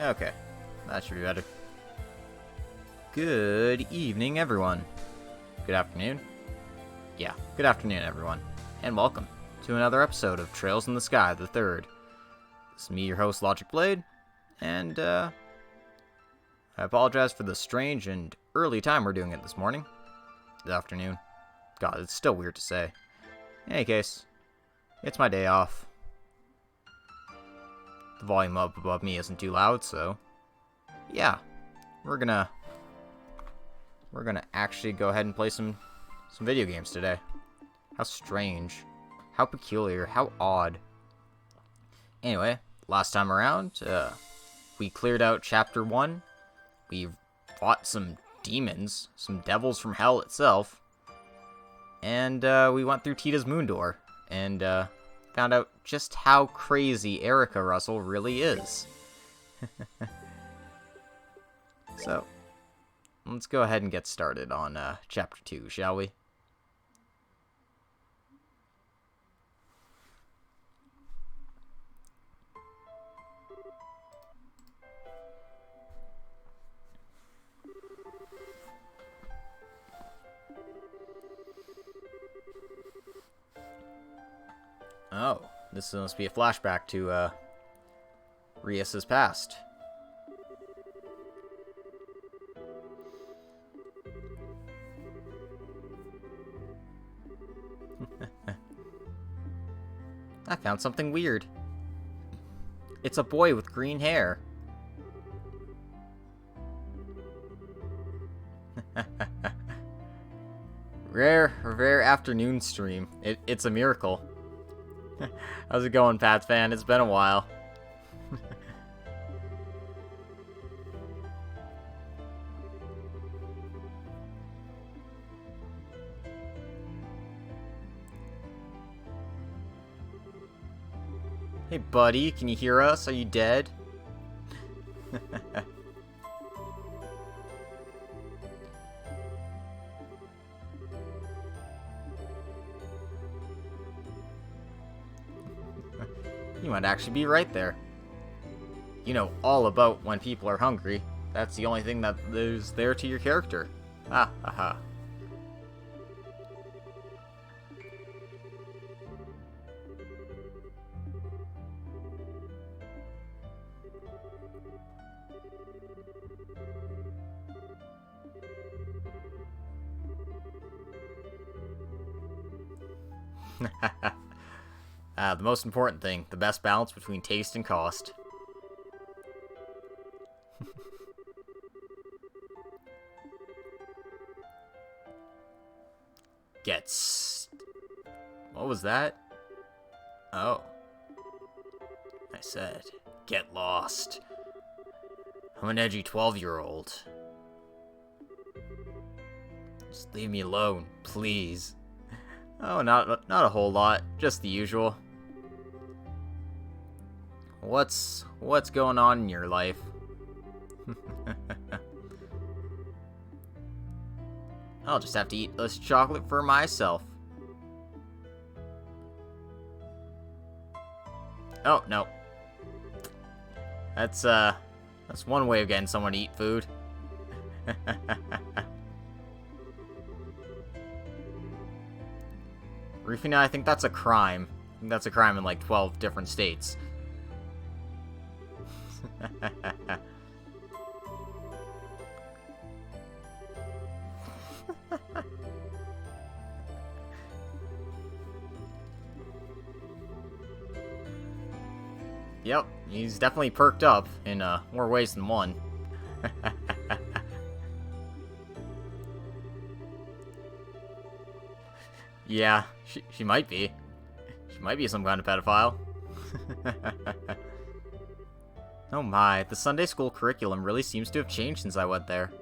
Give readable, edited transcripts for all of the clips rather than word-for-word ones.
Okay, that should be better. Good evening, everyone. Good afternoon. Yeah, good afternoon, everyone. And welcome to another episode of Trails in the Sky, the third. This is me, your host, Logic Blade, and I apologize for the strange and early time we're doing it this morning. This afternoon. God, it's still weird to say. In any case, it's my day off. The volume up above me isn't too loud, so yeah, we're gonna actually go ahead and play some video games today. How strange, how peculiar, how odd. Anyway, last time around, we cleared out Chapter 1. We fought some demons, some devils from hell itself, and we went through Tita's moon door and found out just how crazy Erica Russell really is. So, let's go ahead and get started on Chapter 2, shall we? Oh, this must be a flashback to Rias's past. I found something weird. It's a boy with green hair. Rare afternoon stream. It's a miracle. How's it going, Pats fan? It's been a while. Hey, buddy, can you hear us? Are you dead? You might actually be right there. You know all about when people are hungry. That's the only thing that is there to your character. Ha ha ha. The most important thing, the best balance between taste and cost. What was that? Oh. I said, get lost. I'm an edgy 12-year-old. Just leave me alone, please. Oh, not a whole lot, just the usual. What's going on in your life? I'll just have to eat this chocolate for myself. Oh, no. That's one way of getting someone to eat food. Rufina, I think that's a crime. I think that's a crime in like 12 different states. Yep, he's definitely perked up in more ways than one. Yeah, she might be. She might be some kind of pedophile. Oh my, the Sunday school curriculum really seems to have changed since I went there.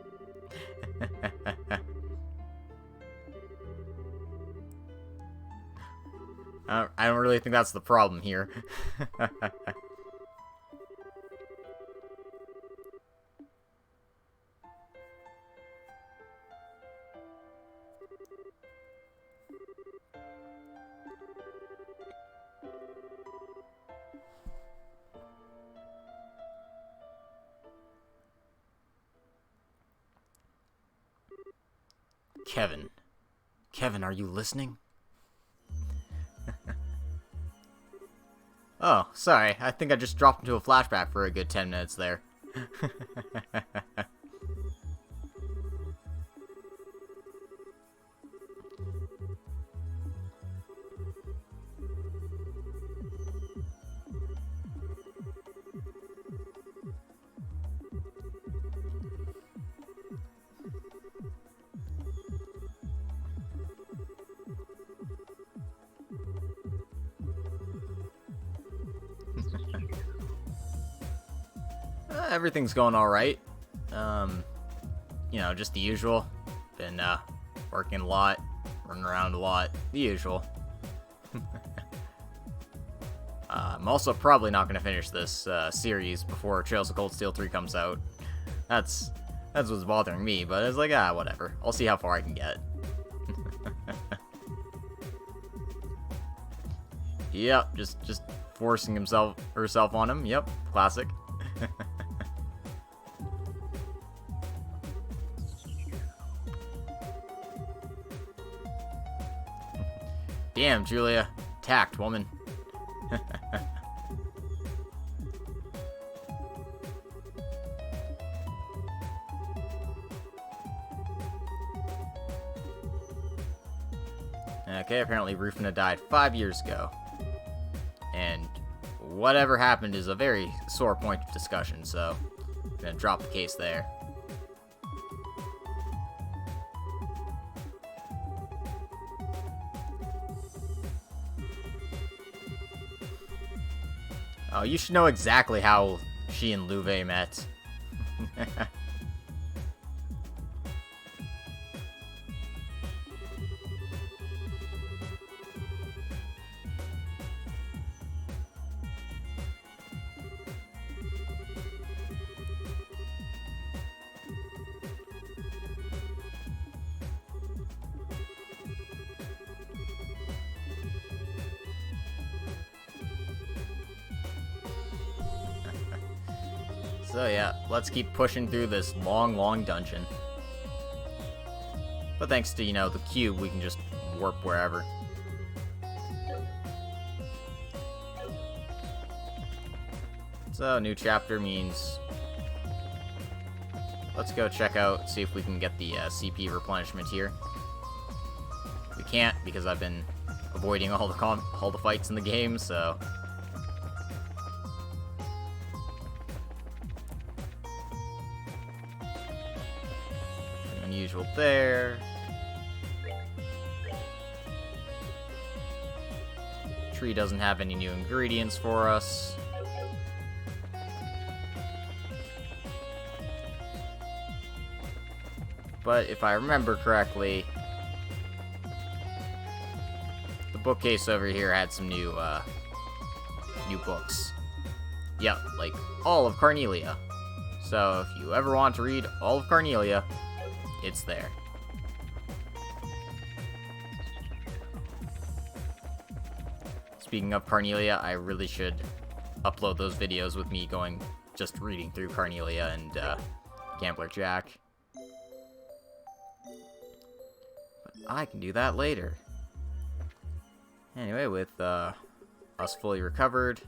I don't really think that's the problem here. Kevin. Kevin, are you listening? Oh, sorry. I think I just dropped into a flashback for a good 10 minutes there. Everything's going alright. You know, just the usual. Been, working a lot, running around a lot. The usual. I'm also probably not going to finish this, series before Trails of Cold Steel 3 comes out. That's what's bothering me, but it's like, whatever. I'll see how far I can get. Yep, just forcing herself on him. Yep, classic. Damn, Julia. Tact, woman. Okay, apparently Rufina died 5 years ago. And whatever happened is a very sore point of discussion, so I'm gonna drop the case there. Oh, you should know exactly how she and Louve met. So yeah, let's keep pushing through this long dungeon. But thanks to, you know, the cube, we can just warp wherever. So, new chapter means... let's go check out, see if we can get the CP replenishment here. We can't, because I've been avoiding all the fights in the game, so... unusual there. Tree doesn't have any new ingredients for us. But if I remember correctly, the bookcase over here had some new books. Yep, like all of Carnelia. So if you ever want to read all of Carnelia, it's there. Speaking of Carnelia, I really should upload those videos with me just reading through Carnelia and Gambler Jack. But I can do that later. Anyway, with us fully recovered,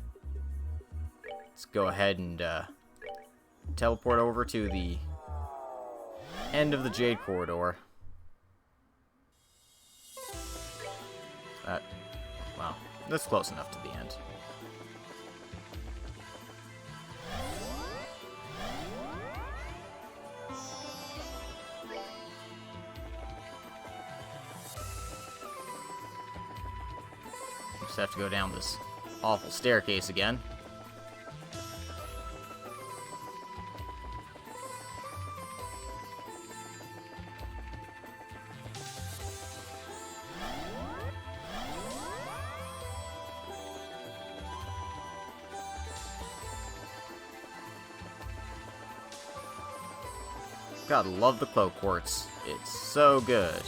let's go ahead and teleport over to the end of the Jade Corridor. Well, that's close enough to the end. Just have to go down this awful staircase again. Gotta love the Cloak Quartz. It's so good.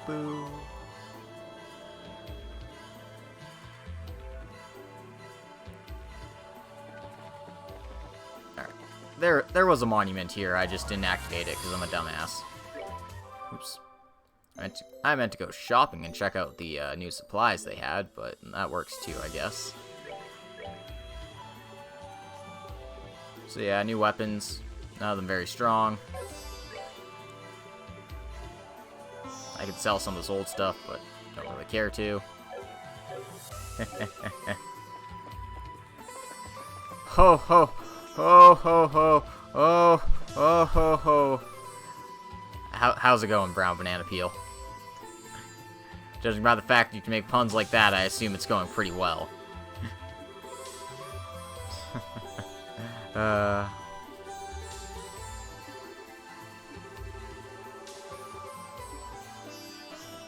Boo. Alright. There was a monument here. I just didn't activate it because I'm a dumbass. Oops. I meant to go shopping and check out the new supplies they had, but that works too, I guess. So yeah, new weapons. None of them very strong. I could sell some of this old stuff, but don't really care to. Ho ho ho ho ho oh oh ho ho. How's it going, brown banana peel? Judging by the fact you can make puns like that, I assume it's going pretty well.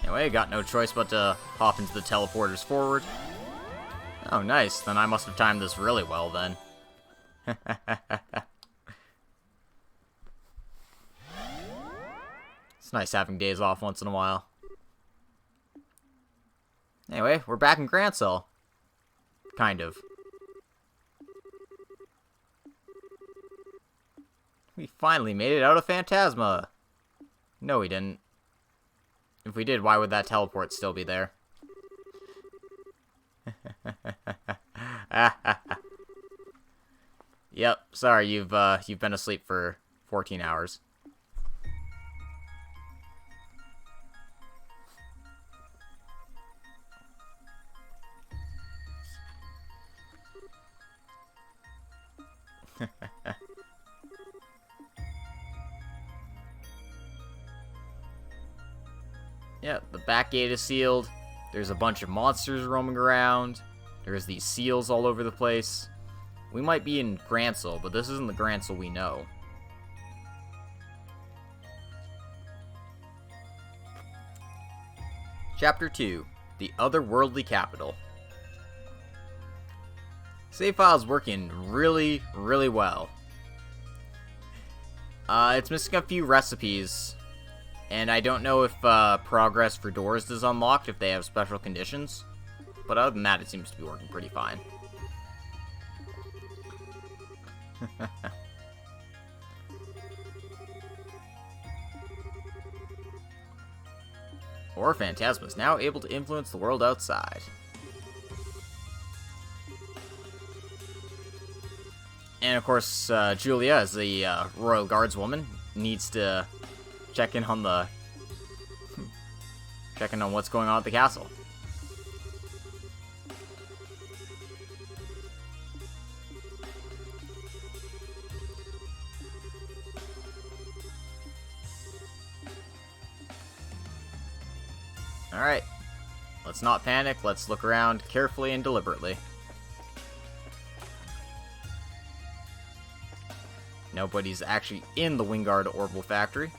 Anyway, got no choice but to hop into the teleporters forward. Oh, nice. Then I must have timed this really well, then. It's nice having days off once in a while. Anyway, we're back in Grancel. Kind of. We finally made it out of Phantasma. No, we didn't. If we did, why would that teleport still be there? Yep, sorry, you've been asleep for 14 hours. Yeah, the back gate is sealed. There's a bunch of monsters roaming around. There's these seals all over the place. We might be in Grancel, but this isn't the Grancel we know. Chapter 2, The Otherworldly Capital. Save file's working really, really well. It's missing a few recipes, and I don't know if progress for doors is unlocked if they have special conditions. But other than that, it seems to be working pretty fine. Or Phantasma is now able to influence the world outside. And of course, Julia, as the Royal Guardswoman, needs to check in on what's going on at the castle. Alright, let's not panic, let's look around carefully and deliberately. Nobody's actually in the Wingard Orbital Factory.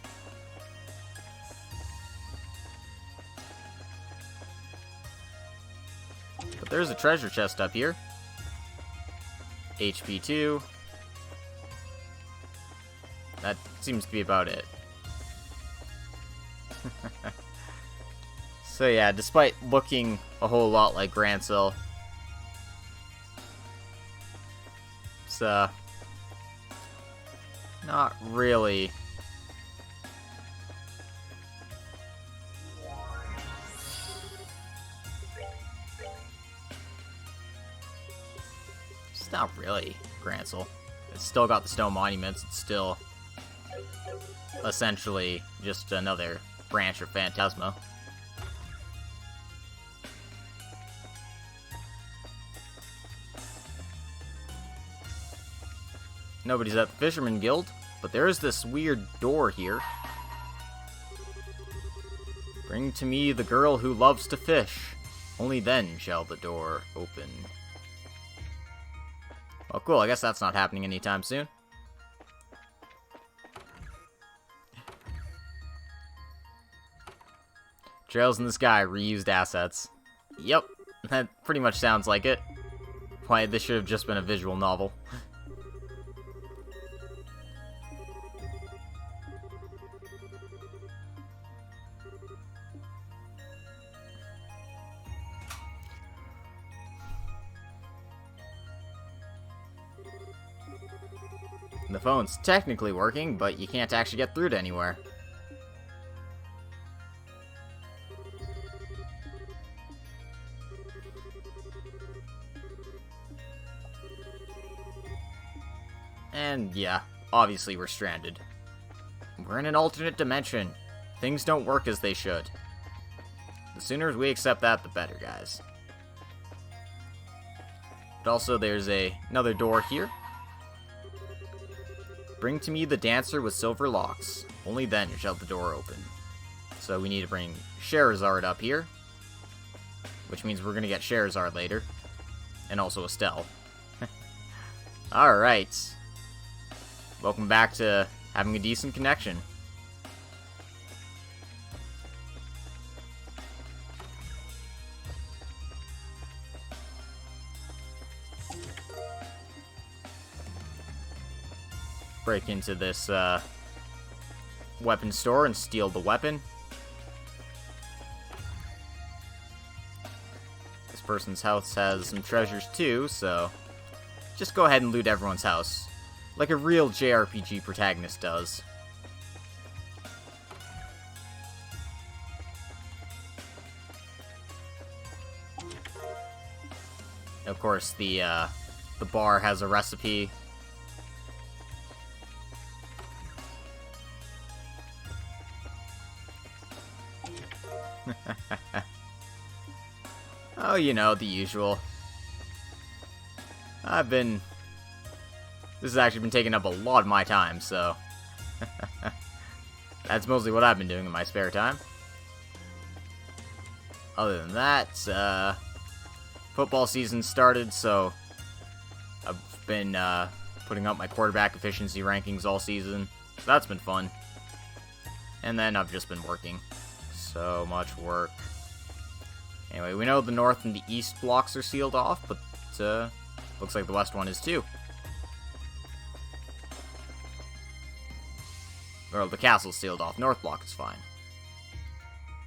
But there's a treasure chest up here. HP 2. That seems to be about it. So yeah, despite looking a whole lot like Grancel, it's not really. It's not really Grancel. It's still got the stone monuments. It's still essentially just another branch of Phantasma. Nobody's at the Fisherman Guild, but there is this weird door here. Bring to me the girl who loves to fish. Only then shall the door open. Well, cool. I guess that's not happening anytime soon. Trails in the Sky, reused assets. Yep, that pretty much sounds like it. Why, this should have just been a visual novel. The phone's technically working, but you can't actually get through to anywhere. And yeah, obviously we're stranded. We're in an alternate dimension. Things don't work as they should. The sooner we accept that, the better, guys. But also, there's another door here. Bring to me the dancer with silver locks. Only then shall the door open. So we need to bring Scheherazade up here. Which means we're going to get Scheherazade later. And also Estelle. Alright. Welcome back to having a decent connection. Break into this weapon store and steal the weapon. This person's house has some treasures too, so just go ahead and loot everyone's house, like a real JRPG protagonist does. Of course, the bar has a recipe. Oh, you know, the usual. This has actually been taking up a lot of my time, so that's mostly what I've been doing in my spare time. Other than that, football season started, so I've been putting up my quarterback efficiency rankings all season, so that's been fun. And then I've just been working. So much work. Anyway, we know the north and the east blocks are sealed off, but looks like the west one is too. Or the castle's sealed off. North block is fine.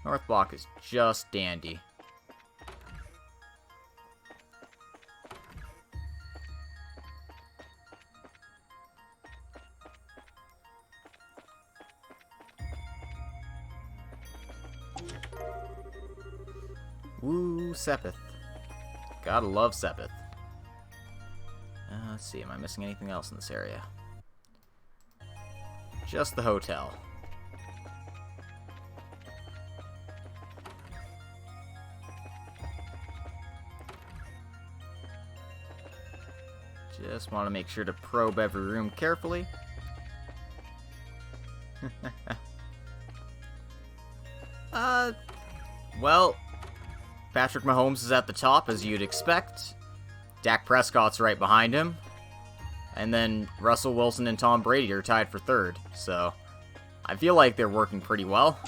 North block is just dandy. Woo, Sepith. Gotta love Sepith. Let's see, am I missing anything else in this area? Just the hotel. Just want to make sure to probe every room carefully. Well, Patrick Mahomes is at the top, as you'd expect. Dak Prescott's right behind him. And then Russell Wilson and Tom Brady are tied for third. So, I feel like they're working pretty well.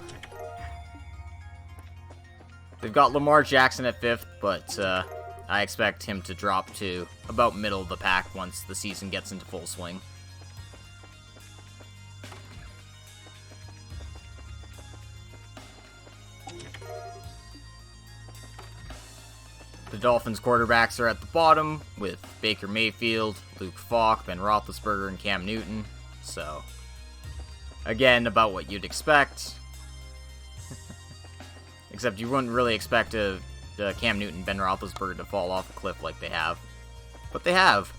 They've got Lamar Jackson at fifth, but I expect him to drop to about middle of the pack once the season gets into full swing. The Dolphins quarterbacks are at the bottom, with Baker Mayfield, Luke Falk, Ben Roethlisberger, and Cam Newton. So, again, about what you'd expect. Except you wouldn't really expect Cam Newton and Ben Roethlisberger to fall off a cliff like they have. But they have.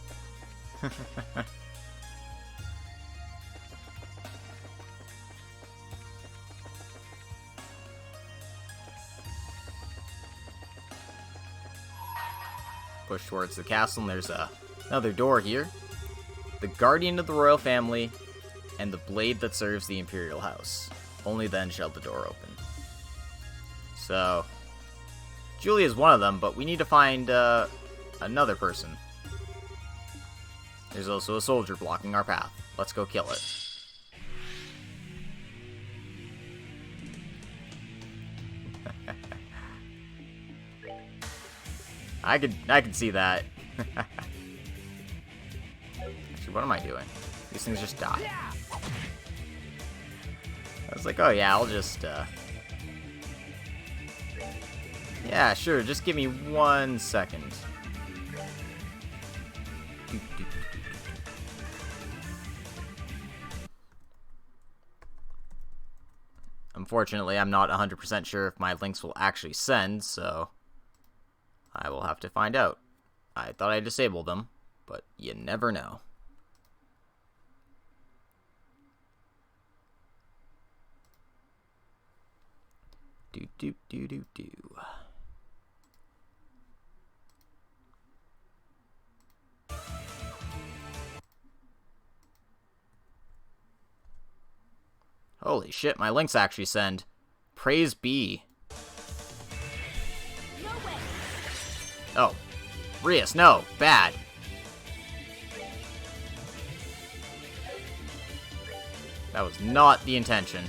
Push towards the castle, and there's another door here. The Guardian of the Royal Family, and the blade that serves the Imperial House. Only then shall the door open. So, Julia is one of them, but we need to find another person. There's also a soldier blocking our path. Let's go kill it. I could see that. Actually, what am I doing? These things just die. I was like, oh yeah, I'll just yeah, sure, just give me 1 second. Unfortunately, I'm not 100% sure if my links will actually send, so I will have to find out. I thought I disabled them, but you never know. Do. Holy shit, my links actually send. Praise be. No way. Oh. Rias, no. Bad. That was not the intention.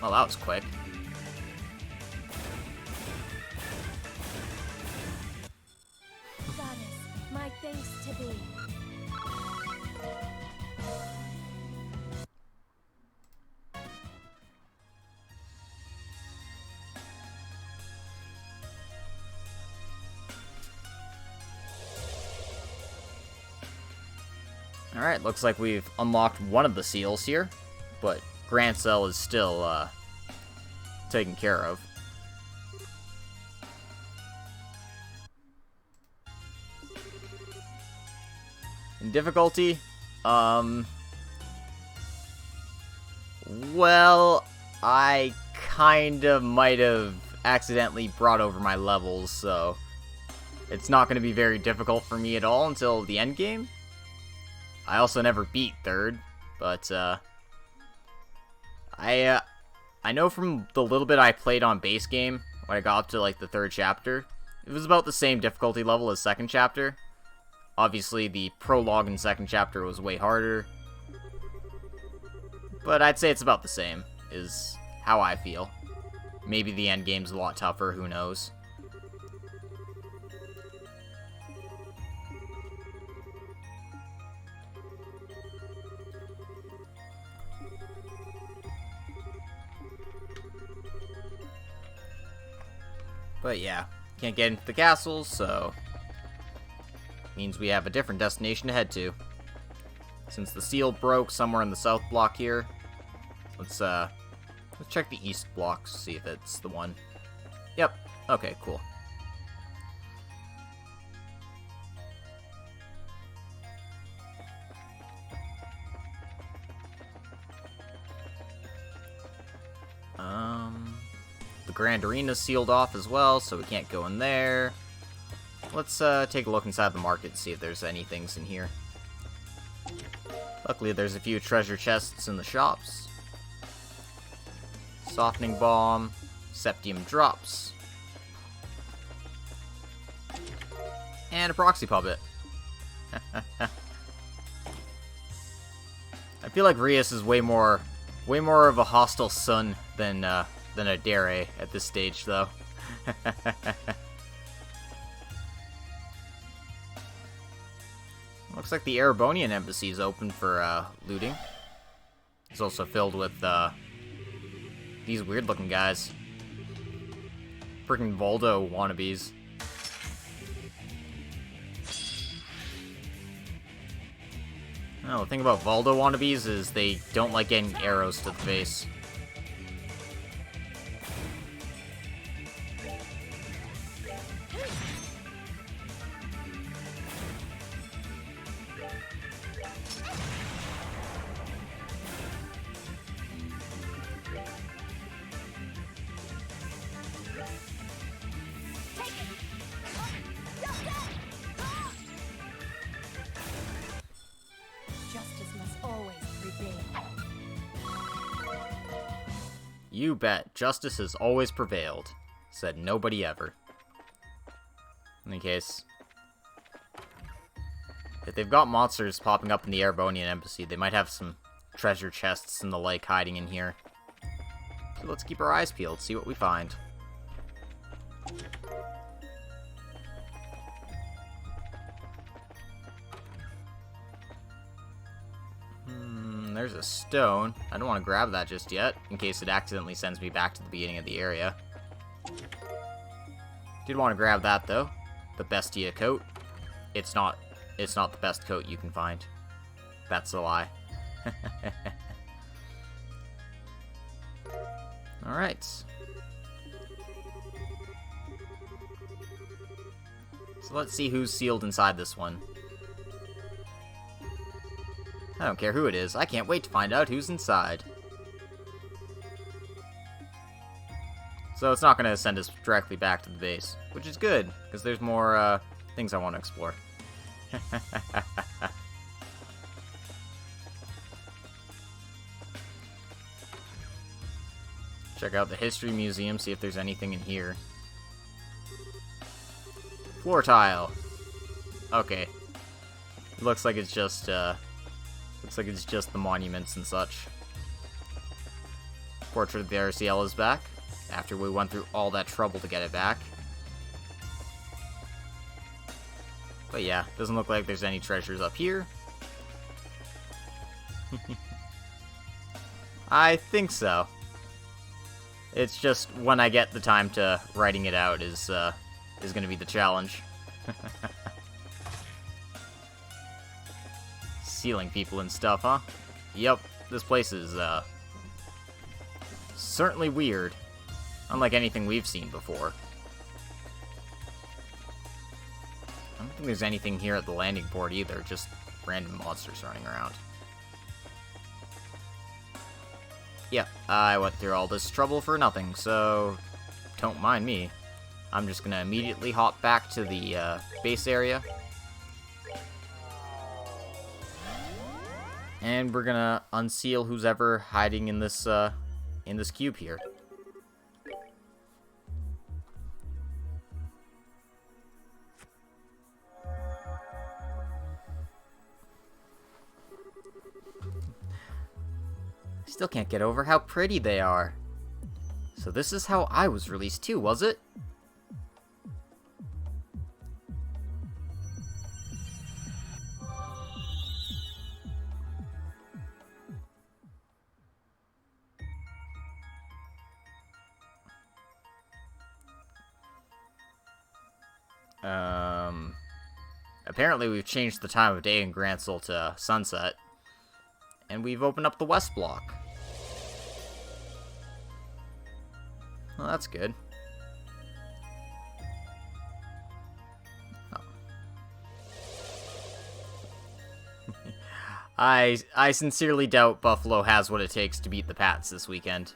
Well, that was quick. Goddess, my thanks to thee. Alright, looks like we've unlocked one of the seals here, but Grand Cell is still, taken care of. In difficulty, well, I kinda might have accidentally brought over my levels, so it's not going to be very difficult for me at all until the end game. I also never beat third, but I know from the little bit I played on base game when I got up to like the third chapter, it was about the same difficulty level as second chapter. Obviously, the prologue in second chapter was way harder, but I'd say it's about the same, is how I feel. Maybe the end game's a lot tougher, who knows. But yeah, can't get into the castles, so means we have a different destination to head to. Since the seal broke somewhere in the south block here, let's check the east block, see if it's the one. Yep. Okay, cool. The Grand Arena's sealed off as well, so we can't go in there. Let's take a look inside the market and see if there's any things in here. Luckily, there's a few treasure chests in the shops. Softening Bomb, Septium Drops, and a Proxy Puppet. I feel like Rias is way more of a hostile son than a Dere at this stage, though. Looks like the Erebonian embassy is open for looting. It's also filled with these weird-looking guys. Freaking Voldo wannabes. Oh, the thing about Voldo wannabes is they don't like getting arrows to the face. You bet, justice has always prevailed, said nobody ever. In any case, if they've got monsters popping up in the Erebonian embassy, they might have some treasure chests and the like hiding in here. So let's keep our eyes peeled, see what we find. There's a stone. I don't want to grab that just yet, in case it accidentally sends me back to the beginning of the area. Did want to grab that, though. The Bestia coat. It's not the best coat you can find. That's a lie. Alright. So let's see who's sealed inside this one. I don't care who it is. I can't wait to find out who's inside. So it's not going to send us directly back to the base, which is good, because there's more things I want to explore. Check out the History Museum, see if there's anything in here. Floor tile. Okay. Looks like it's just the monuments and such. Portrait of the RCL is back, after we went through all that trouble to get it back. But yeah, doesn't look like there's any treasures up here. I think so. It's just when I get the time to writing it out is going to be the challenge. Sealing people and stuff, huh? Yep, this place is certainly weird. Unlike anything we've seen before. I don't think there's anything here at the landing port either, just random monsters running around. Yeah, I went through all this trouble for nothing, so don't mind me. I'm just gonna immediately hop back to the base area. And we're gonna unseal who's ever hiding in this cube here. Still can't get over how pretty they are. So this is how I was released too, was it? Apparently we've changed the time of day in Gransel to sunset. And we've opened up the west block. Well, that's good. Oh. I sincerely doubt Buffalo has what it takes to beat the Pats this weekend.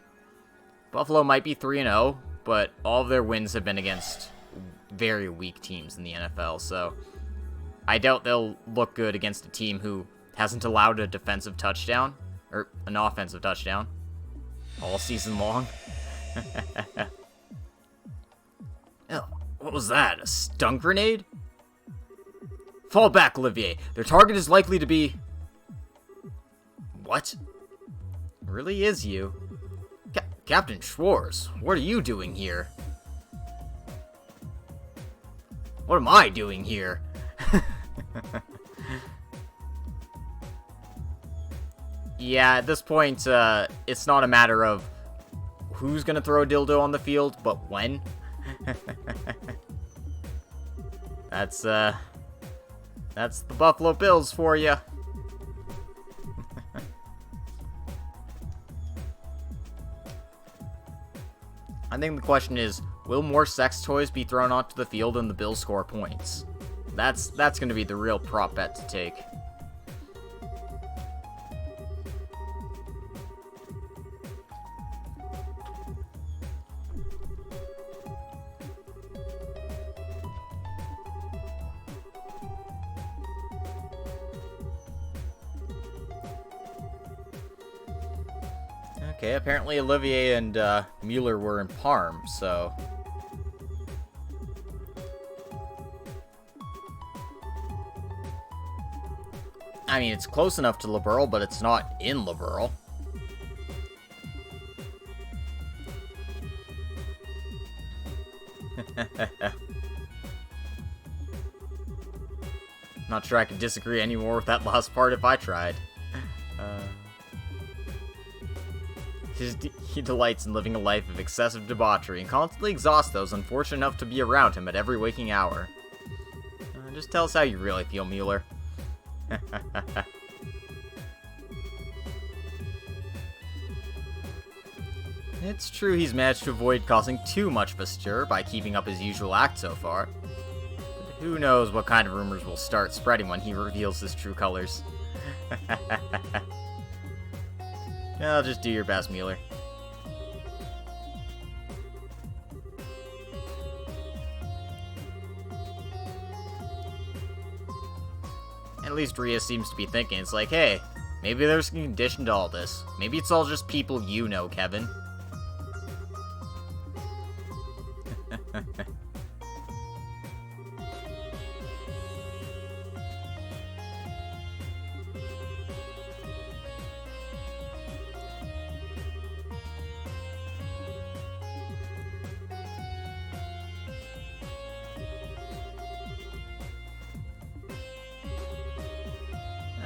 Buffalo might be 3-0, but all of their wins have been against very weak teams in the NFL, so I doubt they'll look good against a team who hasn't allowed a defensive touchdown, or an offensive touchdown, all season long. Oh, what was that? A stun grenade? Fall back, Olivier. Their target is likely to be... What? It really is you. Captain Schwartz, what are you doing here? What am I doing here? Yeah, at this point, it's not a matter of who's gonna throw a dildo on the field, but when. That's the Buffalo Bills for you. I think the question is, will more sex toys be thrown onto the field and the Bills score points? That's gonna be the real prop bet to take. Okay, apparently Olivier and Mueller were in Parm, so... I mean, it's close enough to Liberal, but it's not in Liberal. Not sure I could disagree anymore with that last part if I tried. He delights in living a life of excessive debauchery and constantly exhausts those unfortunate enough to be around him at every waking hour. Just tell us how you really feel, Mueller. It's true he's managed to avoid causing too much of a stir by keeping up his usual act so far. But who knows what kind of rumors will start spreading when he reveals his true colors. I'll just do your best, Mueller. At least Rhea seems to be thinking, it's like, hey, maybe there's a condition to all this. Maybe it's all just people you know, Kevin.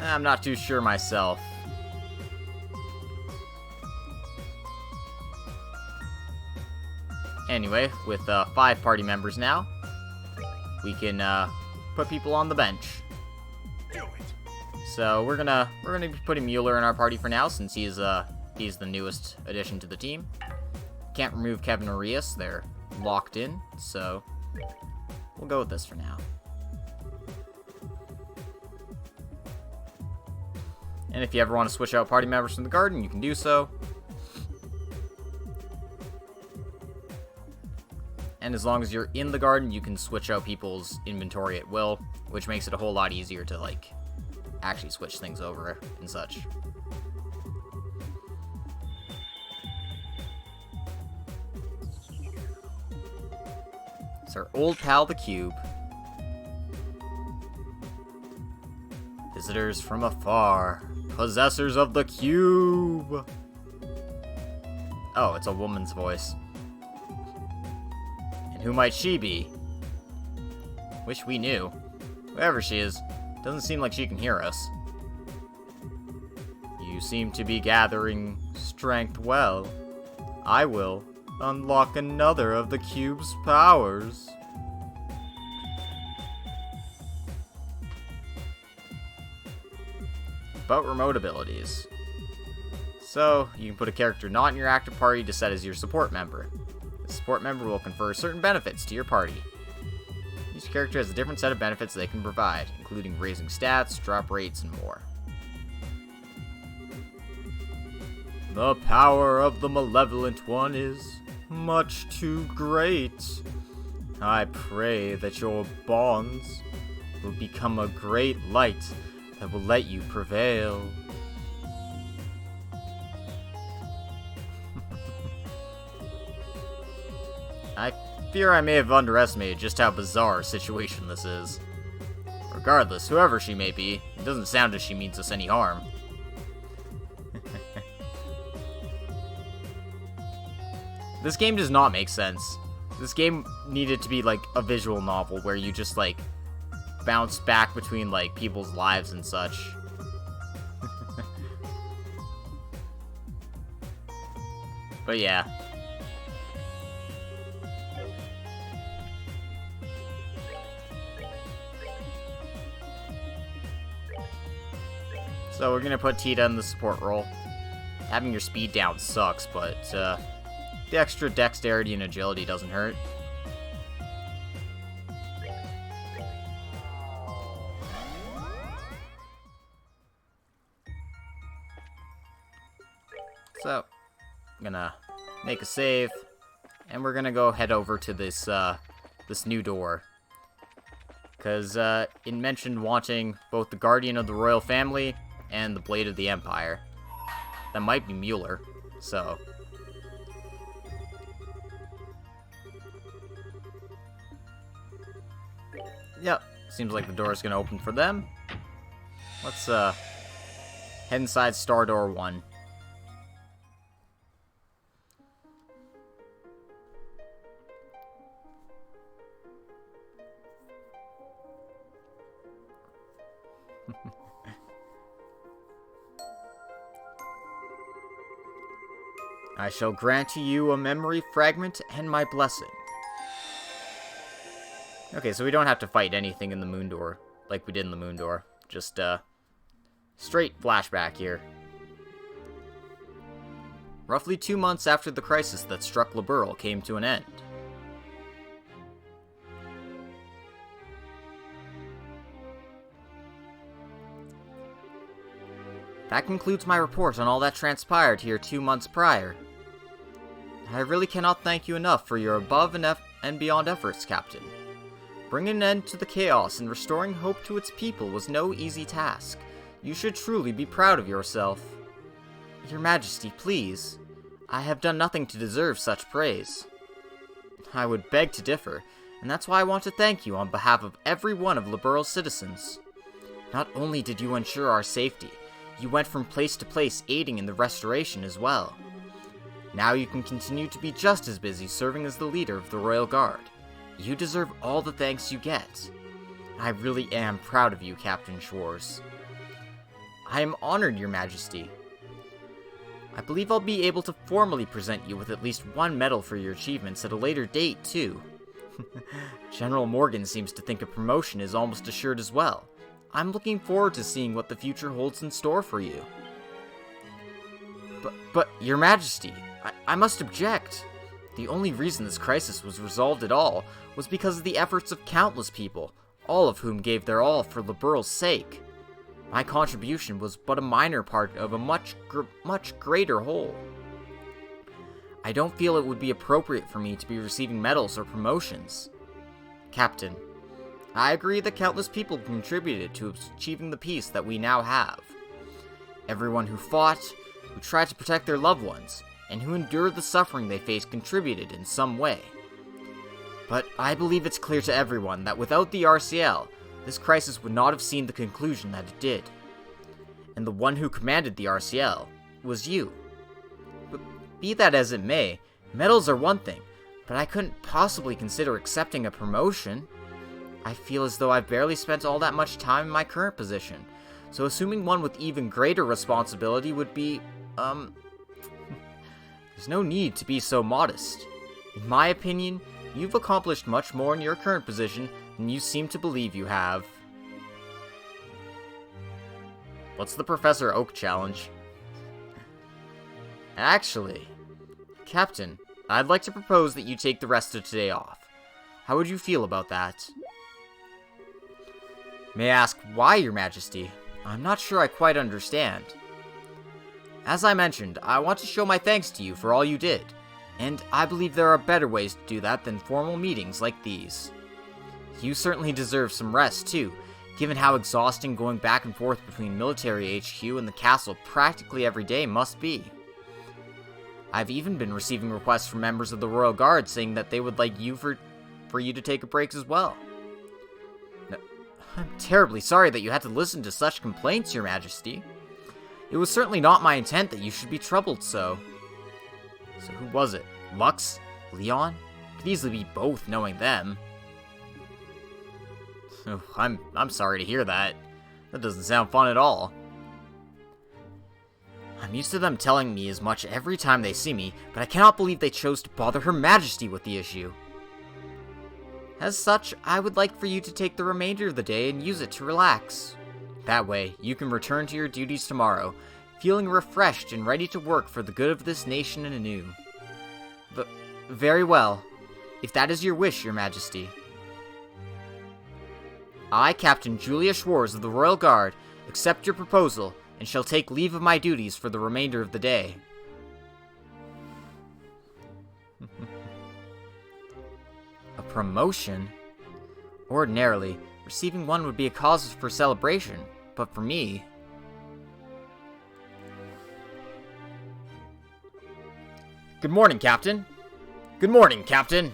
I'm not too sure myself. Anyway, with 5 party members now, we can put people on the bench. So we're gonna be putting Mueller in our party for now, since he's the newest addition to the team. Can't remove Kevin or Rias; they're locked in. So we'll go with this for now. And if you ever want to switch out party members from the garden, you can do so. And as long as you're in the garden, you can switch out people's inventory at will, which makes it a whole lot easier to, like, actually switch things over and such. It's our old pal, the Cube. Visitors from afar. Possessors of the Cube! Oh, it's a woman's voice. And who might she be? Wish we knew. Whoever she is, doesn't seem like she can hear us. You seem to be gathering strength well. I will unlock another of the Cube's powers. About remote abilities. So, you can put a character not in your active party to set as your support member. The support member will confer certain benefits to your party. Each character has a different set of benefits they can provide, including raising stats, drop rates, and more. The power of the Malevolent One is much too great. I pray that your bonds will become a great light that will let you prevail. I fear I may have underestimated just how bizarre a situation this is. Regardless, whoever she may be, it doesn't sound as she means us any harm. This game does not make sense. This game needed to be like a visual novel where you just like bounce back between like people's lives and such. But yeah. So we're gonna put Tita in the support role. Having your speed down sucks, but the extra dexterity and agility doesn't hurt. So, I'm gonna make a save, and we're gonna go head over to this this new door, because it mentioned wanting both the Guardian of the Royal Family and the Blade of the Empire. That might be Mueller, so. Yep, seems like the door is gonna open for them. Let's head inside Star Door 1. I shall grant to you a memory fragment and my blessing. Okay, so we don't have to fight anything in the Moon Door, like we did in the Moon Door. Just, straight flashback here. Roughly 2 months after the crisis that struck Liberl came to an end. That concludes my report on all that transpired here 2 months prior. I really cannot thank you enough for your above and beyond efforts, Captain. Bringing an end to the chaos and restoring hope to its people was no easy task. You should truly be proud of yourself. Your Majesty, please. I have done nothing to deserve such praise. I would beg to differ, and that's why I want to thank you on behalf of every one of Liberl's citizens. Not only did you ensure our safety, you went from place to place aiding in the restoration as well. Now you can continue to be just as busy serving as the leader of the Royal Guard. You deserve all the thanks you get. I really am proud of you, Captain Schwarz. I am honored, Your Majesty. I believe I'll be able to formally present you with at least one medal for your achievements at a later date, too. General Morgan seems to think a promotion is almost assured as well. I'm looking forward to seeing what the future holds in store for you. But Your Majesty, I must object. The only reason this crisis was resolved at all was because of the efforts of countless people, all of whom gave their all for Liberl's sake. My contribution was but a minor part of a much greater whole. I don't feel it would be appropriate for me to be receiving medals or promotions. Captain, I agree that countless people contributed to achieving the peace that we now have. Everyone who fought, who tried to protect their loved ones, and who endured the suffering they faced contributed in some way. But I believe it's clear to everyone that without the RCL, this crisis would not have seen the conclusion that it did. And the one who commanded the RCL was you. But be that as it may, medals are one thing, but I couldn't possibly consider accepting a promotion. I feel as though I've barely spent all that much time in my current position, so assuming one with even greater responsibility would be, there's no need to be so modest. In my opinion, you've accomplished much more in your current position than you seem to believe you have. What's the Professor Oak challenge? Actually, Captain, I'd like to propose that you take the rest of today off. How would you feel about that? May I ask why, Your Majesty? I'm not sure I quite understand. As I mentioned, I want to show my thanks to you for all you did, and I believe there are better ways to do that than formal meetings like these. You certainly deserve some rest, too, given how exhausting going back and forth between military HQ and the castle practically every day must be. I've even been receiving requests from members of the Royal Guard saying that they would like you for you to take a break as well. I'm terribly sorry that you had to listen to such complaints, Your Majesty. It was certainly not my intent that you should be troubled so. So who was it? Lux? Leon? Could easily be both, knowing them. Oh, I'm sorry to hear that. That doesn't sound fun at all. I'm used to them telling me as much every time they see me, but I cannot believe they chose to bother Her Majesty with the issue. As such, I would like for you to take the remainder of the day and use it to relax. That way, you can return to your duties tomorrow, feeling refreshed and ready to work for the good of this nation anew. Very well. If that is your wish, Your Majesty. I, Captain Julia Schwarz of the Royal Guard, accept your proposal and shall take leave of my duties for the remainder of the day. A promotion? Ordinarily, receiving one would be a cause for celebration, but for me... Good morning, Captain. Good morning, Captain.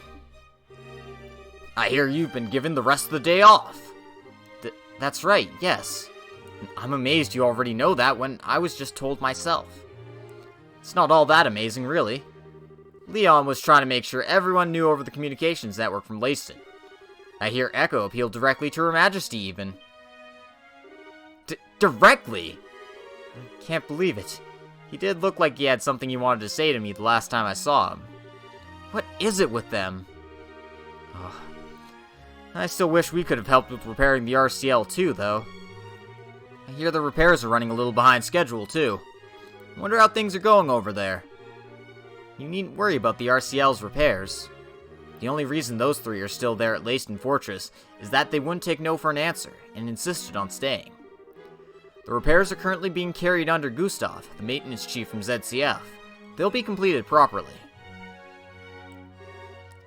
I hear you've been given the rest of the day off. That's right, yes. I'm amazed you already know that when I was just told myself. It's not all that amazing, really. Leon was trying to make sure everyone knew over the communications network from Leyston. I hear Echo appealed directly to Her Majesty, even. Directly? I can't believe it. He did look like he had something he wanted to say to me the last time I saw him. What is it with them? Ugh. I still wish we could have helped with repairing the RCL too, though. I hear the repairs are running a little behind schedule, too. I wonder how things are going over there. You needn't worry about the RCL's repairs. The only reason those three are still there at Leyston Fortress is that they wouldn't take no for an answer, and insisted on staying. The repairs are currently being carried under Gustav, the maintenance chief from ZCF. They'll be completed properly.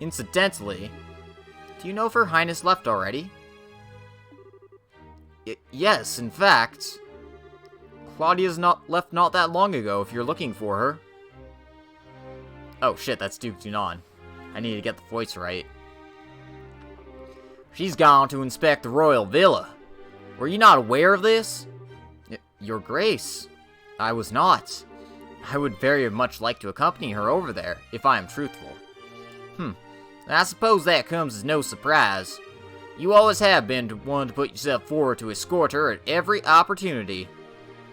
Incidentally, do you know if Her Highness left already? Yes, in fact. Claudia's left not that long ago if you're looking for her. Oh shit, that's Duke Dunan. I need to get the voice right. She's gone to inspect the royal villa. Were you not aware of this? Your Grace, I was not. I would very much like to accompany her over there, if I am truthful. I suppose that comes as no surprise. You always have been one to put yourself forward to escort her at every opportunity.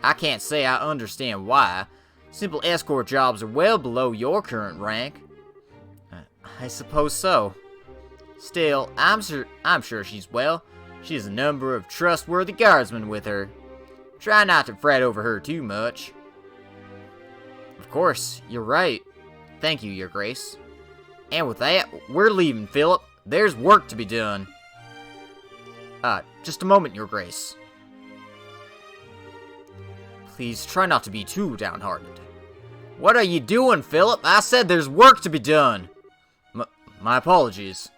I can't say I understand why. Simple escort jobs are well below your current rank. I suppose so. Still, I'm sure she's well. She has a number of trustworthy guardsmen with her. Try not to fret over her too much. Of course, you're right. Thank you, Your Grace. And with that, we're leaving, Philip. There's work to be done. Just a moment, Your Grace. Please try not to be too downhearted. What are you doing, Philip? I said there's work to be done. My apologies.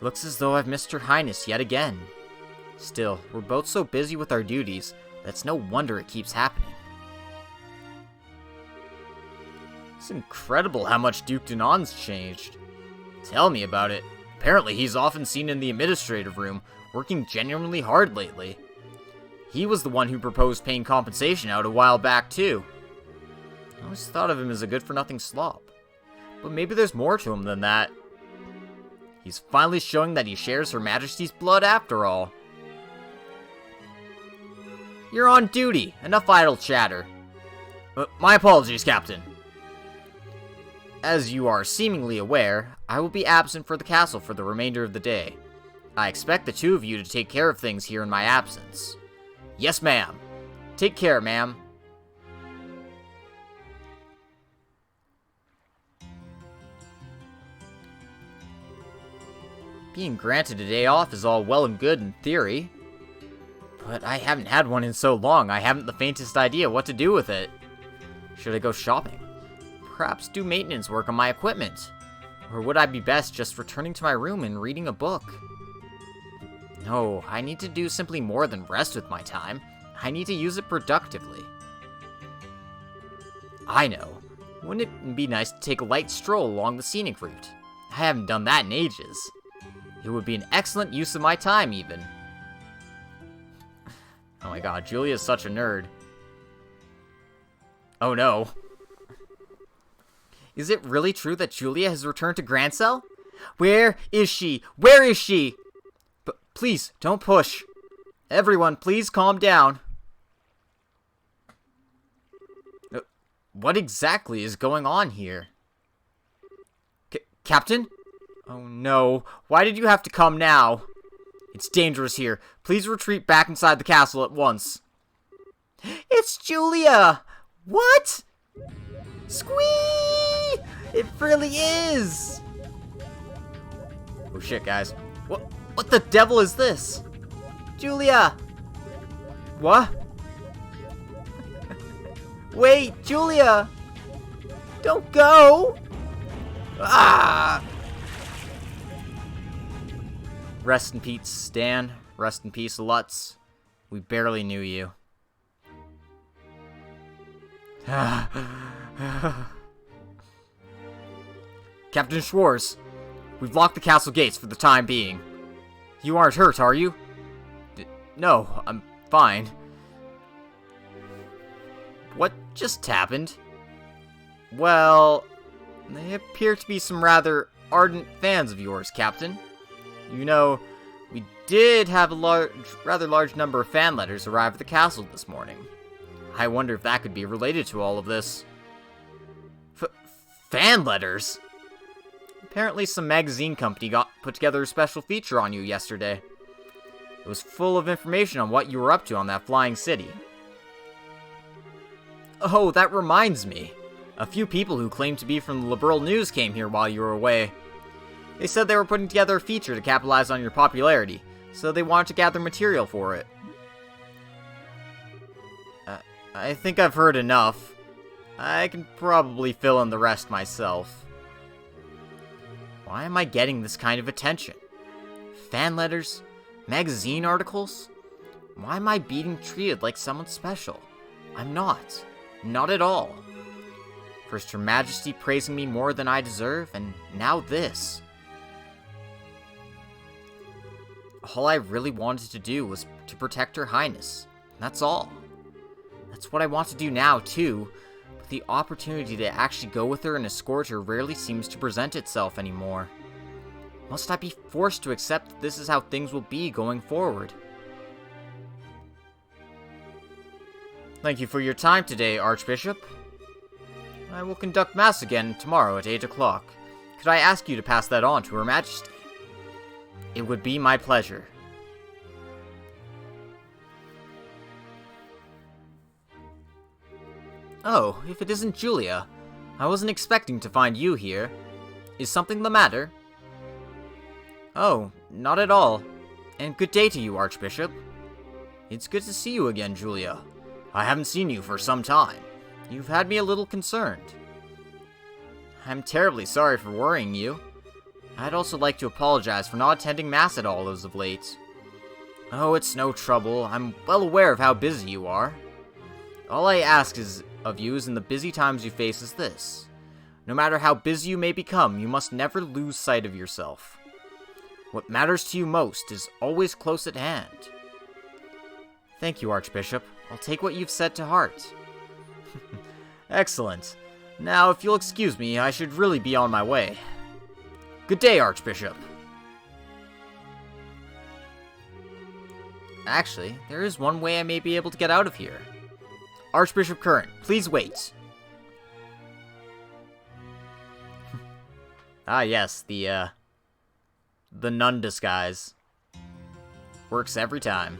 Looks as though I've missed Her Highness yet again. Still, we're both so busy with our duties, that's no wonder it keeps happening. It's incredible how much Duke Dunan's changed. Tell me about it. Apparently he's often seen in the administrative room, working genuinely hard lately. He was the one who proposed paying compensation out a while back, too. I always thought of him as a good-for-nothing slop. But maybe there's more to him than that. He's finally showing that he shares Her Majesty's blood after all. You're on duty. Enough idle chatter. My apologies, Captain. As you are seemingly aware, I will be absent for the castle for the remainder of the day. I expect the two of you to take care of things here in my absence. Yes, ma'am. Take care, ma'am. Being granted a day off is all well and good in theory, but I haven't had one in so long I haven't the faintest idea what to do with it. Should I go shopping? Perhaps do maintenance work on my equipment? Or would I be best just returning to my room and reading a book? No, I need to do simply more than rest with my time. I need to use it productively. I know. Wouldn't it be nice to take a light stroll along the scenic route? I haven't done that in ages. It would be an excellent use of my time, even. Oh my god, Julia's such a nerd. Oh no. Is it really true that Julia has returned to Grancel? Where is she? Where is she? But please, don't push. Everyone, please calm down. What exactly is going on here? Captain? Oh no, why did you have to come now? It's dangerous here. Please retreat back inside the castle at once. It's Julia! What? Squee! It really is! Oh shit, guys. What the devil is this? Julia! What? Wait, Julia! Don't go! Ah! Rest in peace, Stan. Rest in peace, Lutz. We barely knew you. Captain Schwartz, we've locked the castle gates for the time being. You aren't hurt, are you? No, I'm fine. What just happened? Well, they appear to be some rather ardent fans of yours, Captain. You know, we did have a rather large number of fan letters arrive at the castle this morning. I wonder if that could be related to all of this. Fan letters? Apparently some magazine company put together a special feature on you yesterday. It was full of information on what you were up to on that flying city. Oh, that reminds me. A few people who claimed to be from the Liberal News came here while you were away. They said they were putting together a feature to capitalize on your popularity, so they wanted to gather material for it. I think I've heard enough. I can probably fill in the rest myself. Why am I getting this kind of attention? Fan letters? Magazine articles? Why am I being treated like someone special? I'm not. Not at all. First Her Majesty praising me more than I deserve, and now this. All I really wanted to do was to protect Her Highness. That's all. That's what I want to do now, too, but the opportunity to actually go with her and escort her rarely seems to present itself anymore. Must I be forced to accept that this is how things will be going forward? Thank you for your time today, Archbishop. I will conduct Mass again tomorrow at 8 o'clock. Could I ask you to pass that on to Her Majesty? It would be my pleasure. Oh, if it isn't Julia. I wasn't expecting to find you here. Is something the matter? Oh, not at all. And good day to you, Archbishop. It's good to see you again, Julia. I haven't seen you for some time. You've had me a little concerned. I'm terribly sorry for worrying you. I'd also like to apologize for not attending Mass at all as of late. Oh, it's no trouble. I'm well aware of how busy you are. All I ask of you in the busy times you face is this. No matter how busy you may become, you must never lose sight of yourself. What matters to you most is always close at hand. Thank you, Archbishop. I'll take what you've said to heart. Excellent. Now, if you'll excuse me, I should really be on my way. Good day, Archbishop. Actually, there is one way I may be able to get out of here. Archbishop Current, please wait. Ah, yes, the nun disguise. Works every time.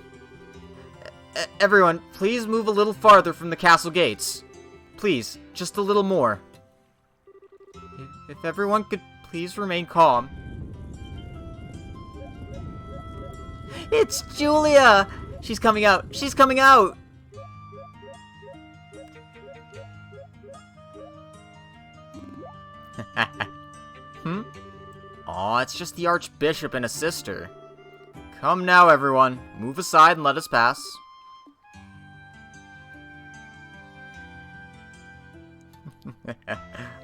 Everyone, please move a little farther from the castle gates. Please, just a little more. If everyone could please remain calm. It's Julia! She's coming out! She's coming out! Aw, it's just the Archbishop and a sister. Come now, everyone. Move aside and let us pass.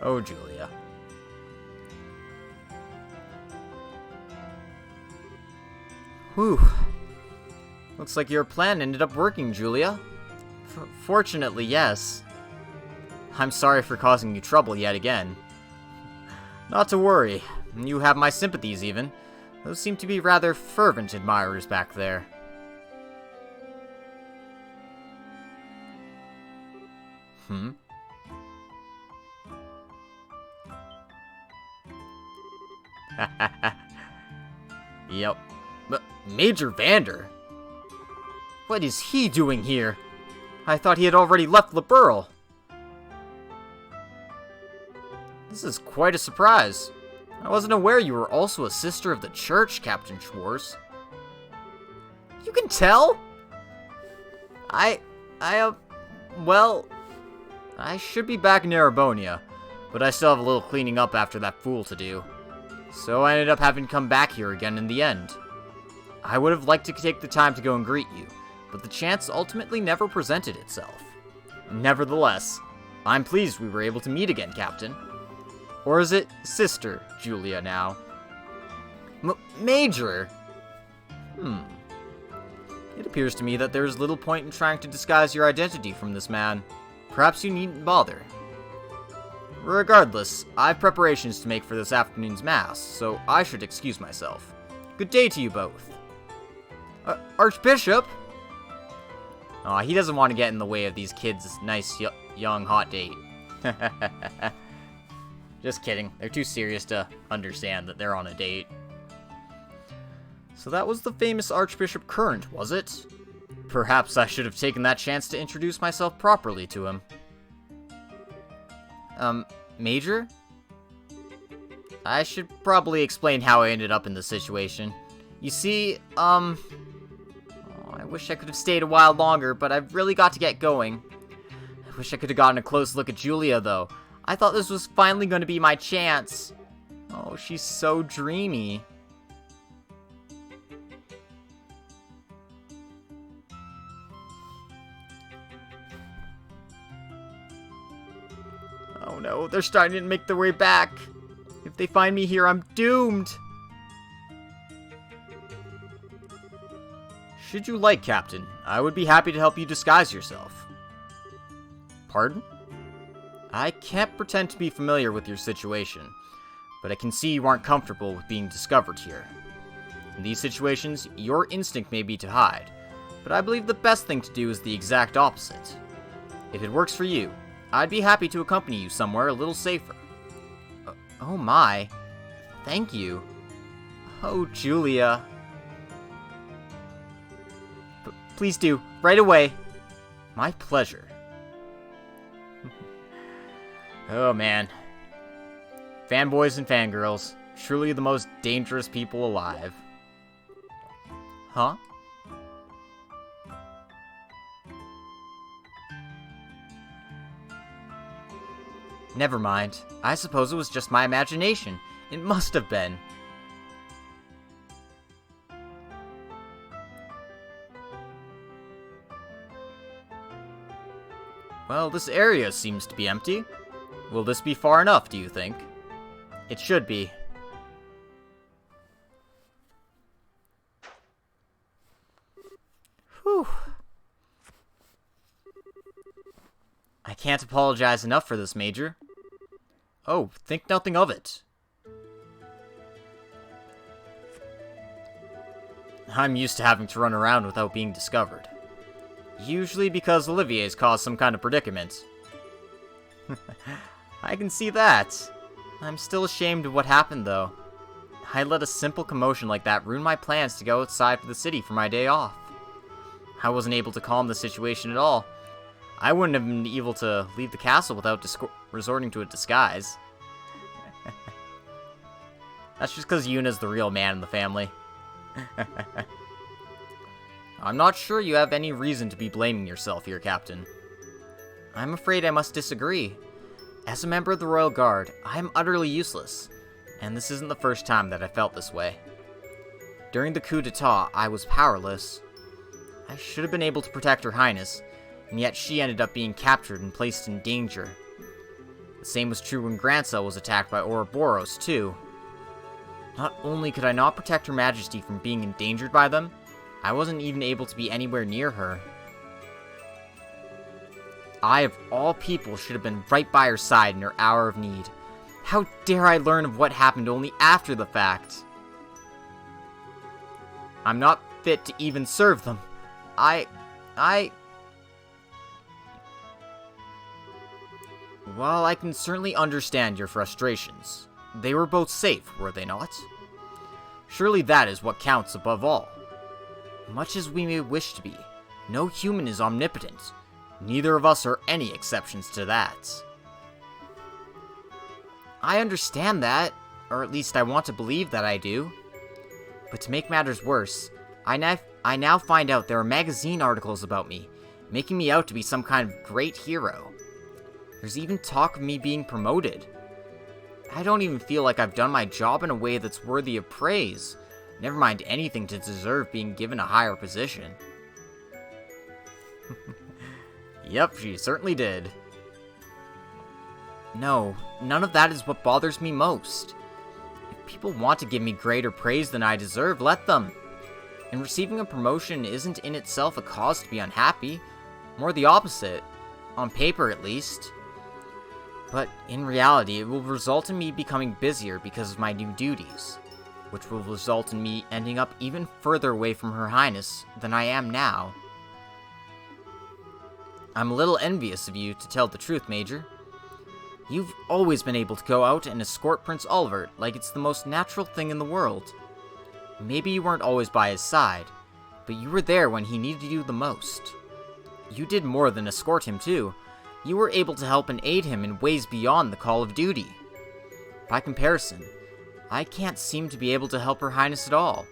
Oh, Julia. Whew. Looks like your plan ended up working, Julia. Fortunately, yes. I'm sorry for causing you trouble yet again. Not to worry. You have my sympathies, even. Those seem to be rather fervent admirers back there. Yep. But Major Vander? What is he doing here? I thought he had already left Liberl. This is quite a surprise. I wasn't aware you were also a sister of the church, Captain Schwartz. You can tell? Well, I should be back in Erebonia, but I still have a little cleaning up after that fool to do. So I ended up having to come back here again in the end. I would have liked to take the time to go and greet you, but the chance ultimately never presented itself. Nevertheless, I'm pleased we were able to meet again, Captain. Or is it Sister Julia now? Major! It appears to me that there is little point in trying to disguise your identity from this man. Perhaps you needn't bother. Regardless, I have preparations to make for this afternoon's Mass, so I should excuse myself. Good day to you both. Archbishop? Aw, he doesn't want to get in the way of these kids' nice, young, hot date. Just kidding. They're too serious to understand that they're on a date. So that was the famous Archbishop Current, was it? Perhaps I should have taken that chance to introduce myself properly to him. Major? I should probably explain how I ended up in this situation. You see, I wish I could have stayed a while longer, but I've really got to get going. I wish I could have gotten a close look at Julia, though. I thought this was finally going to be my chance. Oh, she's so dreamy. Oh no, they're starting to make their way back. If they find me here, I'm doomed. Should you like, Captain, I would be happy to help you disguise yourself. Pardon? I can't pretend to be familiar with your situation, but I can see you aren't comfortable with being discovered here. In these situations, your instinct may be to hide, but I believe the best thing to do is the exact opposite. If it works for you, I'd be happy to accompany you somewhere a little safer. Oh my. Thank you. Oh, Julia. Please do, right away. My pleasure. Oh man. Fanboys and fangirls, truly the most dangerous people alive. Huh? Never mind. I suppose it was just my imagination. It must have been. Well, this area seems to be empty. Will this be far enough, do you think? It should be. Whew. I can't apologize enough for this, Major. Oh, think nothing of it. I'm used to having to run around without being discovered. Usually because Olivier's caused some kind of predicament. I can see that. I'm still ashamed of what happened, though. I let a simple commotion like that ruin my plans to go outside for the city for my day off. I wasn't able to calm the situation at all. I wouldn't have been able to leave the castle without resorting to a disguise. That's just because Yuna's the real man in the family. I'm not sure you have any reason to be blaming yourself here, Captain. I'm afraid I must disagree. As a member of the Royal Guard, I am utterly useless, and this isn't the first time that I felt this way. During the coup d'etat, I was powerless. I should have been able to protect Her Highness, and yet she ended up being captured and placed in danger. The same was true when Grancel was attacked by Ouroboros, too. Not only could I not protect Her Majesty from being endangered by them, I wasn't even able to be anywhere near her. I, of all people, should have been right by her side in her hour of need. How dare I learn of what happened only after the fact? I'm not fit to even serve them. Well, I can certainly understand your frustrations. They were both safe, were they not? Surely that is what counts above all. Much as we may wish to be, no human is omnipotent. Neither of us are any exceptions to that. I understand that, or at least I want to believe that I do. But to make matters worse, I now find out there are magazine articles about me, making me out to be some kind of great hero. There's even talk of me being promoted. I don't even feel like I've done my job in a way that's worthy of praise, never mind anything to deserve being given a higher position. Yep, she certainly did. No, none of that is what bothers me most. If people want to give me greater praise than I deserve, let them. And receiving a promotion isn't in itself a cause to be unhappy. More the opposite. On paper, at least. But in reality, it will result in me becoming busier because of my new duties. which will result in me ending up even further away from Her Highness than I am now. I'm a little envious of you, to tell the truth, Major. You've always been able to go out and escort Prince Olivert like it's the most natural thing in the world. Maybe you weren't always by his side, but you were there when he needed you the most. You did more than escort him, too. You were able to help and aid him in ways beyond the call of duty. By comparison, I can't seem to be able to help Her Highness at all.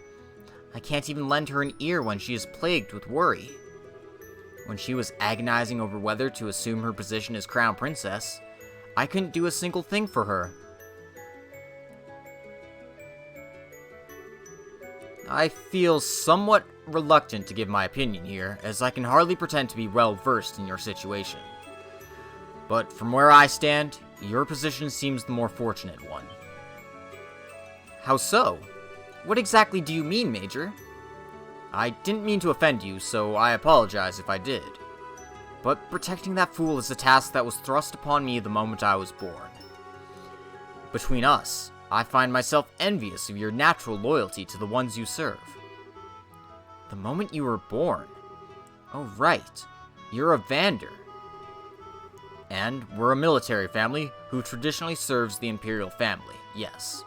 I can't even lend her an ear when she is plagued with worry. When she was agonizing over whether to assume her position as Crown Princess, I couldn't do a single thing for her. I feel somewhat reluctant to give my opinion here, as I can hardly pretend to be well versed in your situation. But from where I stand, your position seems the more fortunate one. How so? What exactly do you mean, Major? I didn't mean to offend you, so I apologize if I did. But protecting that fool is a task that was thrust upon me the moment I was born. Between us, I find myself envious of your natural loyalty to the ones you serve. The moment you were born. Oh right, you're a Vander. And we're a military family who traditionally serves the Imperial family, yes.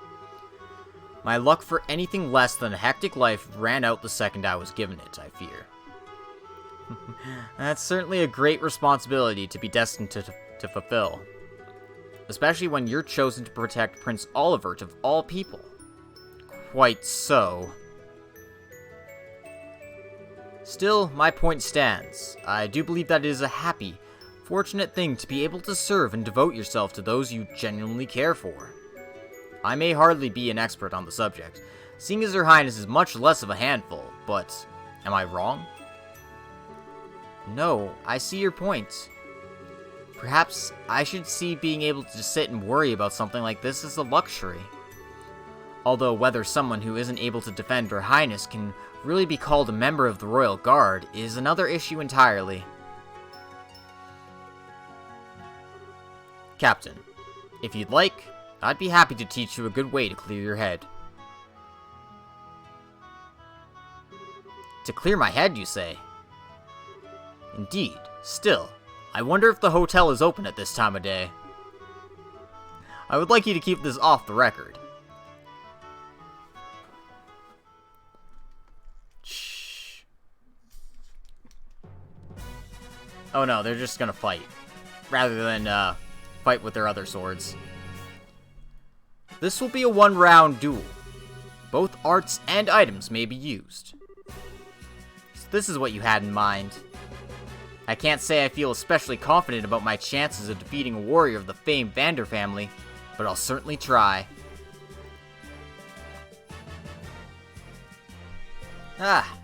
My luck for anything less than a hectic life ran out the second I was given it, I fear. That's certainly a great responsibility to be destined to fulfill. Especially when you're chosen to protect Prince Olivert of all people. Quite so. Still, my point stands. I do believe that it is a happy, fortunate thing to be able to serve and devote yourself to those you genuinely care for. I may hardly be an expert on the subject, seeing as Her Highness is much less of a handful, but am I wrong? No, I see your point. Perhaps I should see being able to just sit and worry about something like this as a luxury. Although whether someone who isn't able to defend Her Highness can really be called a member of the Royal Guard is another issue entirely. Captain, if you'd like, I'd be happy to teach you a good way to clear your head. To clear my head, you say? Indeed. Still, I wonder if the hotel is open at this time of day. I would like you to keep this off the record. Shh. Oh no, they're just gonna fight. Rather than, fight with their other swords. This will be a one-round duel. Both arts and items may be used. So this is what you had in mind. I can't say I feel especially confident about my chances of defeating a warrior of the famed Vander family, but I'll certainly try.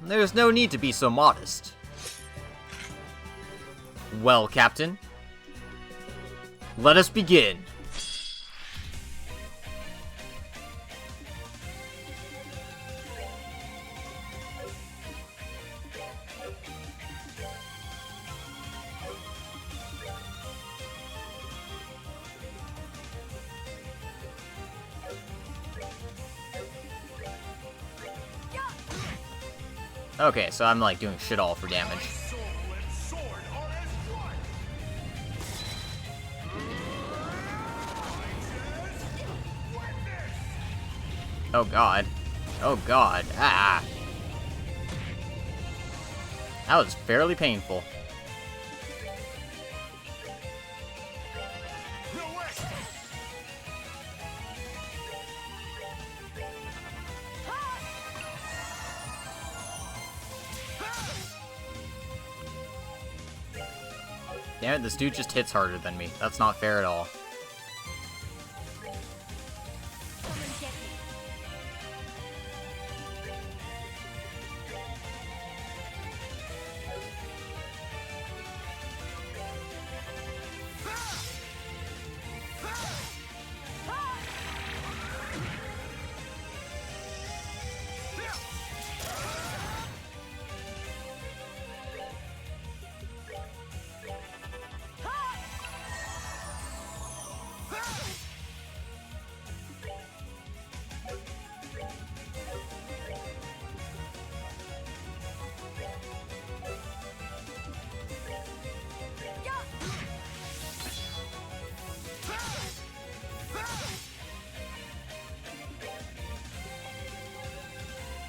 There's no need to be so modest. Well, Captain, let us begin. Okay, so I'm like doing shit all for damage. Oh god. Oh god. Ah! That was fairly painful. Damn it, this dude just hits harder than me. That's not fair at all.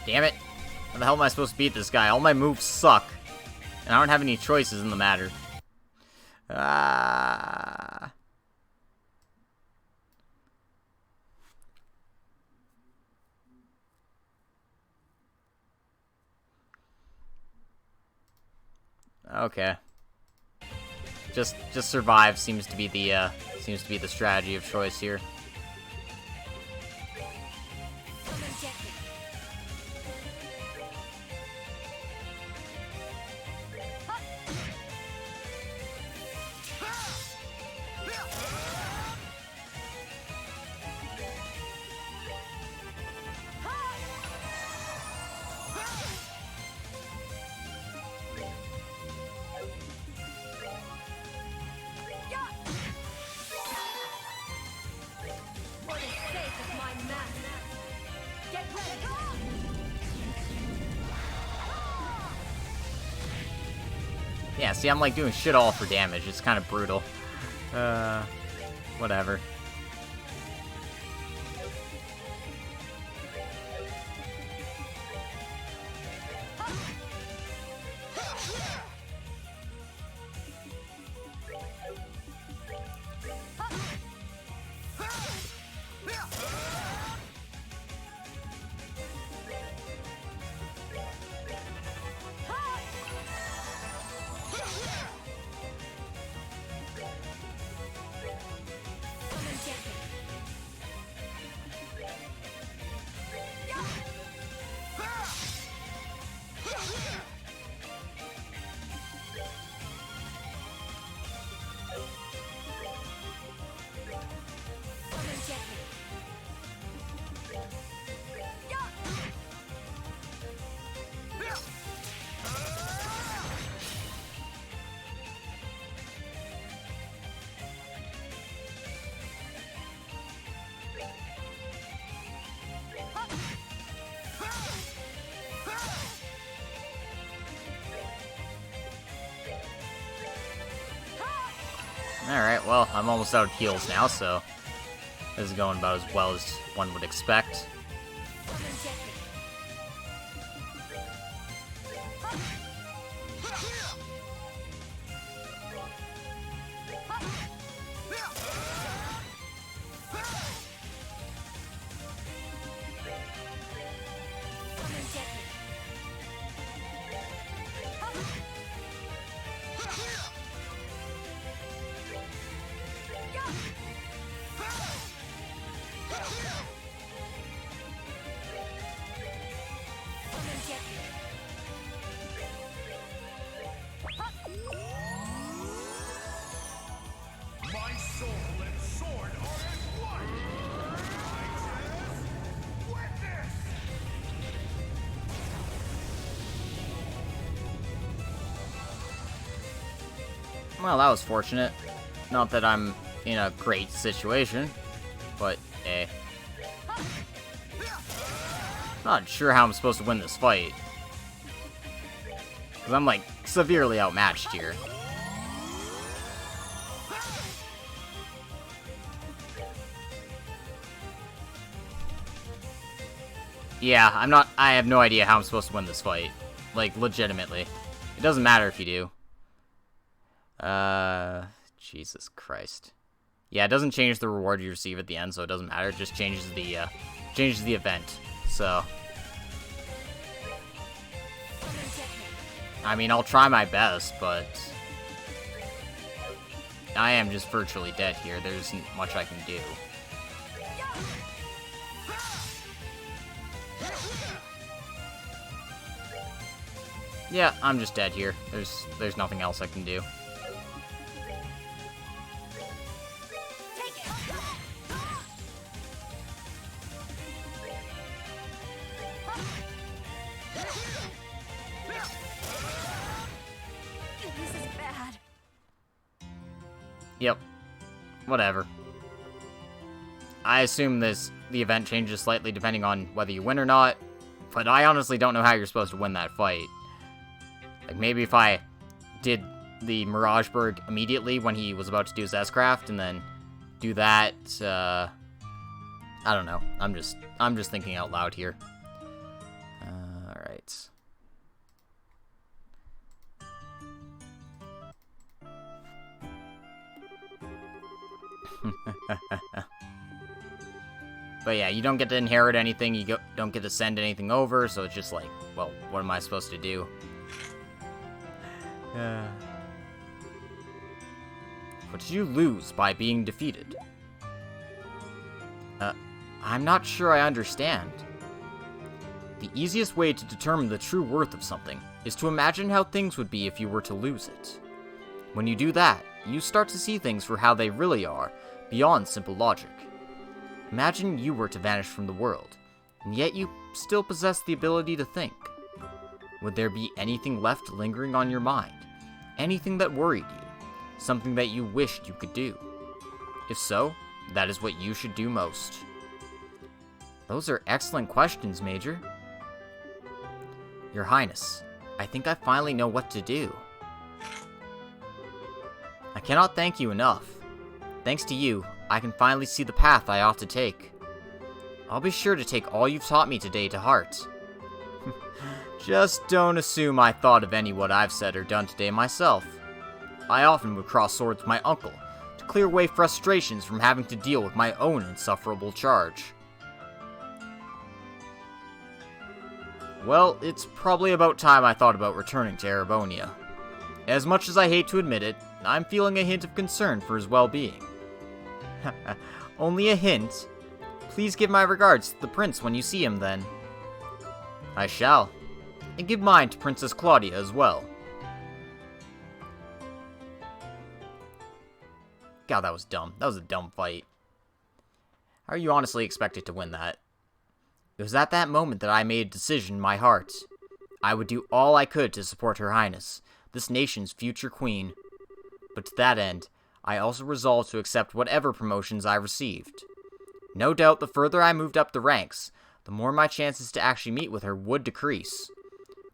Damn it. How the hell am I supposed to beat this guy? All my moves suck. And I don't have any choices in the matter. Ah. Okay. Just survive seems to be the strategy of choice here. Yeah, see, I'm like doing shit all for damage. It's kind of brutal. Whatever. Alright, well, I'm almost out of heals now, so this is going about as well as one would expect. Well, that was fortunate. Not that I'm in a great situation, but eh. Not sure how I'm supposed to win this fight. Because I'm, like, severely outmatched here. Yeah, I have no idea how I'm supposed to win this fight. Like, legitimately. It doesn't matter if you do. Jesus Christ. Yeah, it doesn't change the reward you receive at the end, so it doesn't matter. It just changes the event. So, I mean, I'll try my best, but I am just virtually dead here. There isn't much I can do. Yeah, I'm just dead here. There's nothing else I can do. Yep. Whatever. I assume the event changes slightly depending on whether you win or not, but I honestly don't know how you're supposed to win that fight. Like, maybe if I did the Mirageburg immediately when he was about to do his S-Craft, and then do that, I don't know. I'm just thinking out loud here. But yeah, you don't get to inherit anything, don't get to send anything over, so it's just like, well, what am I supposed to do? What did you lose by being defeated? I'm not sure I understand. The easiest way to determine the true worth of something is to imagine how things would be if you were to lose it. When you do that, you start to see things for how they really are, beyond simple logic. Imagine you were to vanish from the world, and yet you still possess the ability to think. Would there be anything left lingering on your mind? Anything that worried you? Something that you wished you could do? If so, that is what you should do most. Those are excellent questions, Major. Your Highness, I think I finally know what to do. I cannot thank you enough. Thanks to you, I can finally see the path I ought to take. I'll be sure to take all you've taught me today to heart. Just don't assume I thought of any what I've said or done today myself. I often would cross swords with my uncle to clear away frustrations from having to deal with my own insufferable charge. Well, it's probably about time I thought about returning to Erebonia. As much as I hate to admit it, I'm feeling a hint of concern for his well-being. Only a hint? Please give my regards to the prince when you see him then. I shall. And give mine to Princess Claudia as well. God, that was dumb. That was a dumb fight. How are you honestly expected to win that? It was at that moment that I made a decision in my heart. I would do all I could to support Her Highness, this nation's future queen. But to that end, I also resolved to accept whatever promotions I received. No doubt the further I moved up the ranks, the more my chances to actually meet with her would decrease.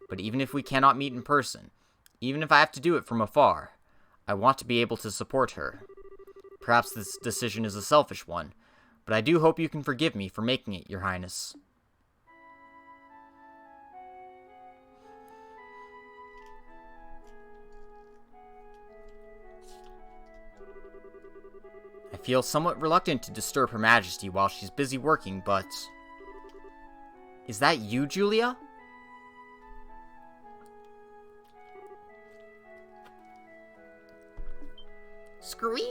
But even if we cannot meet in person, even if I have to do it from afar, I want to be able to support her. Perhaps this decision is a selfish one, but I do hope you can forgive me for making it, Your Highness. I feel somewhat reluctant to disturb Her Majesty while she's busy working, but... Is that you, Julia? Scream!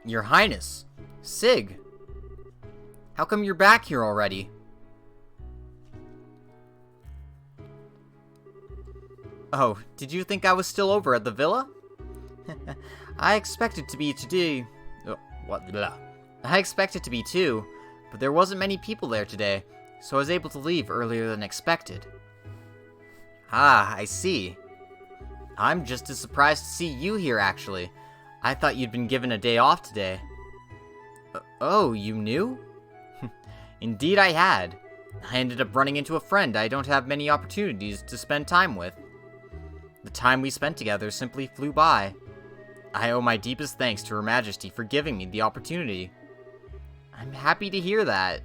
Your Highness! Sig! How come you're back here already? Oh, did you think I was still over at the villa? I expected to be today. I expected to be too, but there wasn't many people there today, so I was able to leave earlier than expected. Ah, I see. I'm just as surprised to see you here, actually. I thought you'd been given a day off today. Oh, you knew? Indeed I had. I ended up running into a friend I don't have many opportunities to spend time with. The time we spent together simply flew by. I owe my deepest thanks to Her Majesty for giving me the opportunity. I'm happy to hear that.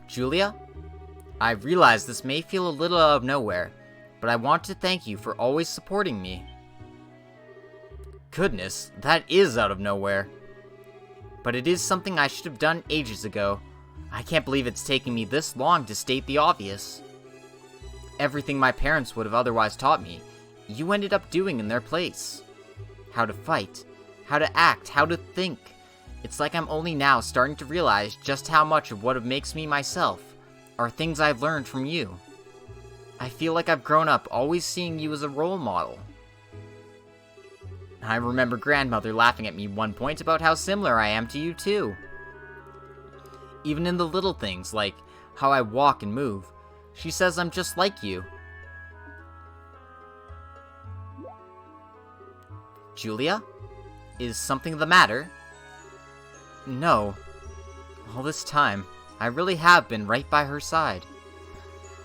Julia? I realize this may feel a little out of nowhere, but I want to thank you for always supporting me. Goodness, that is out of nowhere. But it is something I should have done ages ago. I can't believe it's taken me this long to state the obvious. Everything my parents would have otherwise taught me, you ended up doing in their place. How to fight, how to act, how to think. It's like I'm only now starting to realize just how much of what makes me myself are things I've learned from you. I feel like I've grown up always seeing you as a role model. I remember grandmother laughing at me one point about how similar I am to you too. Even in the little things, like how I walk and move, she says I'm just like you. Julia? Is something the matter? No. All this time, I really have been right by her side.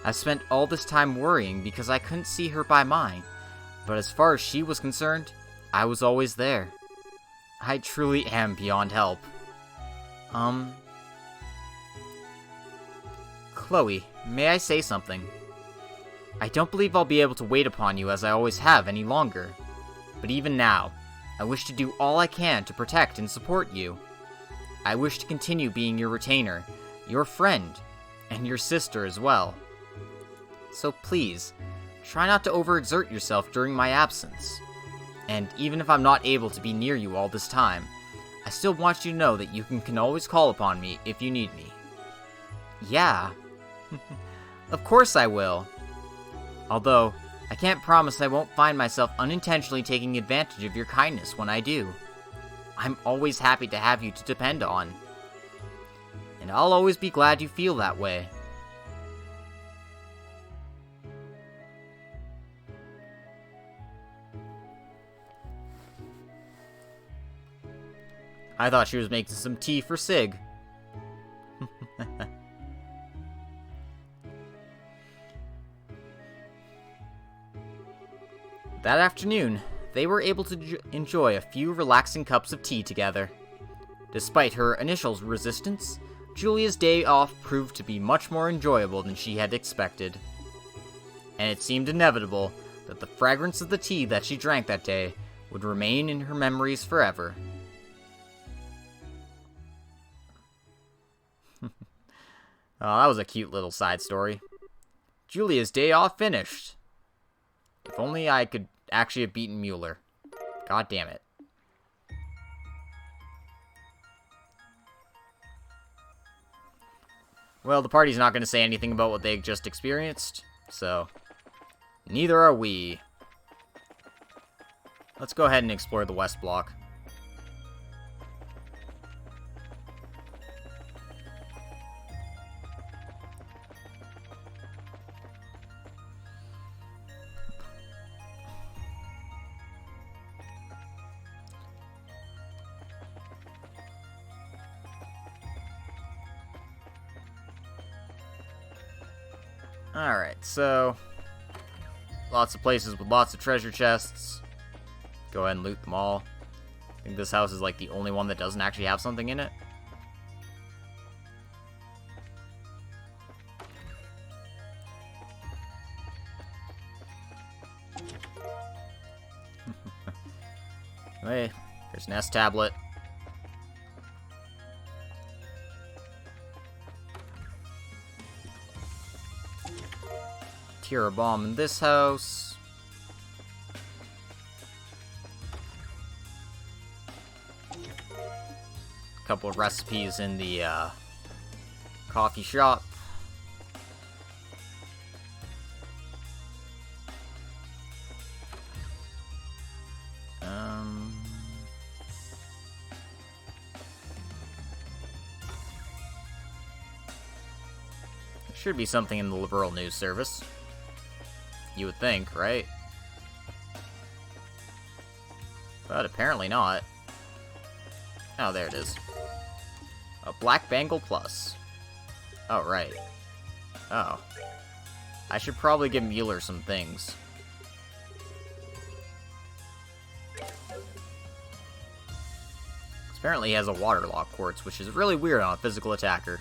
I've spent all this time worrying because I couldn't see her by mine, but as far as she was concerned, I was always there. I truly am beyond help. Chloe, may I say something? I don't believe I'll be able to wait upon you as I always have any longer. But even now, I wish to do all I can to protect and support you. I wish to continue being your retainer, your friend, and your sister as well. So please, try not to overexert yourself during my absence. And even if I'm not able to be near you all this time, I still want you to know that you can always call upon me if you need me. Yeah. Of course I will. Although, I can't promise I won't find myself unintentionally taking advantage of your kindness when I do. I'm always happy to have you to depend on. And I'll always be glad you feel that way. I thought she was making some tea for Sig. That afternoon, they were able to enjoy a few relaxing cups of tea together. Despite her initial resistance, Julia's day off proved to be much more enjoyable than she had expected. And it seemed inevitable that the fragrance of the tea that she drank that day would remain in her memories forever. Oh, that was a cute little side story. Julia's day off finished. If only I could actually have beaten Mueller. God damn it. Well, the party's not going to say anything about what they just experienced, so neither are we. Let's go ahead and explore the West Block. Alright, so lots of places with lots of treasure chests. Go ahead and loot them all. I think this house is like the only one that doesn't actually have something in it. Hey, there's an S tablet. Tier a bomb in this house. A couple of recipes in the coffee shop. There should be something in the liberal news service. You would think, right? But apparently not. Oh, there it is. A Black Bangle Plus. Oh, right. Oh. I should probably give Mueller some things. Apparently he has a Waterlock Quartz, which is really weird on a physical attacker.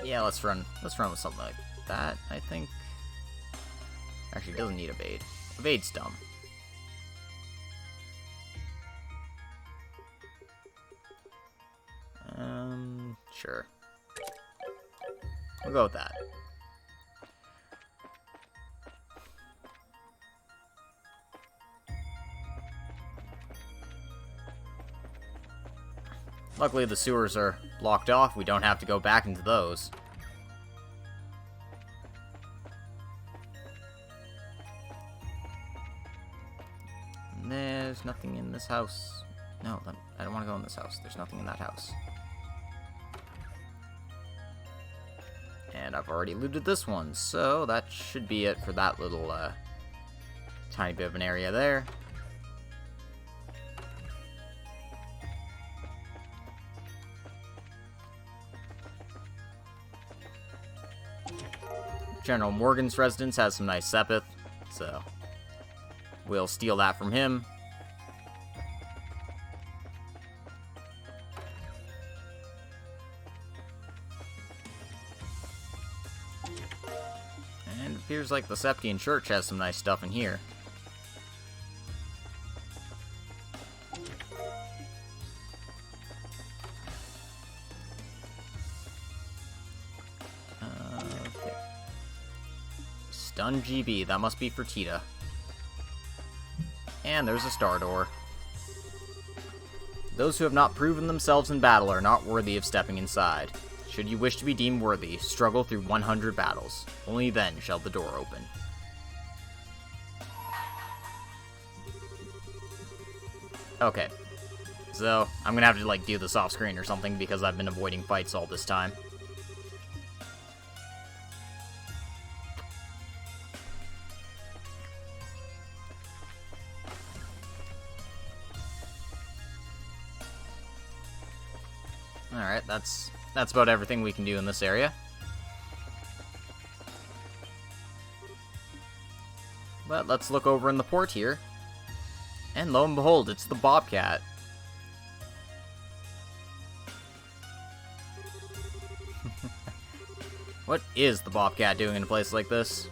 Yeah, let's run with something like that, I think. Actually, it doesn't need evade. Evade's dumb. Sure. We'll go with that. Luckily, the sewers are blocked off. We don't have to go back into those. And there's nothing in this house. No, I don't want to go in this house. There's nothing in that house. And I've already looted this one, so that should be it for that little, tiny bit of an area there. General Morgan's residence has some nice sepith, so we'll steal that from him. And it appears like the Septian Church has some nice stuff in here. Okay. Stun GB, that must be for Tita. And there's a star door. Those who have not proven themselves in battle are not worthy of stepping inside. Should you wish to be deemed worthy, struggle through 100 battles. Only then shall the door open. Okay. So, I'm gonna have to, like, do this off screen or something because I've been avoiding fights all this time. Alright, that's about everything we can do in this area. But let's look over in the port here. And lo and behold, it's the Bobcat. What is the Bobcat doing in a place like this?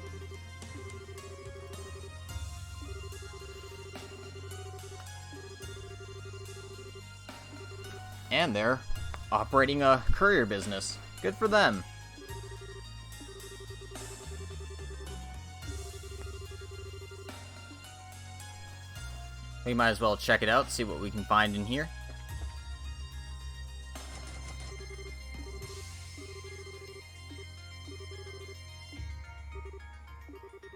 And they're operating a courier business. Good for them. We might as well check it out, see what we can find in here.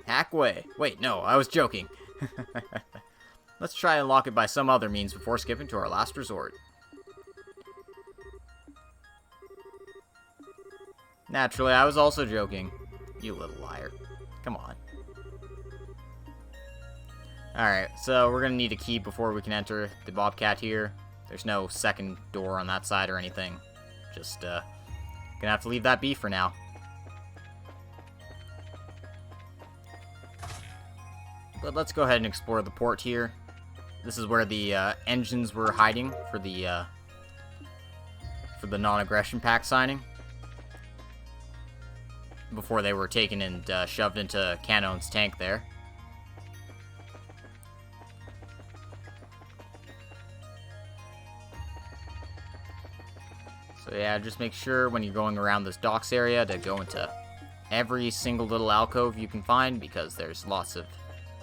Hackway. Wait, no, I was joking. Let's try and unlock it by some other means before skipping to our last resort. Naturally, I was also joking. You little liar. Come on. Alright, so we're gonna need a key before we can enter the Bobcat here. There's no second door on that side or anything. Just, gonna have to leave that be for now. But let's go ahead and explore the port here. This is where the, engines were hiding for the non-aggression pact signing. Before they were taken and shoved into Canone's tank there. So yeah, just make sure when you're going around this docks area to go into every single little alcove you can find, because there's lots of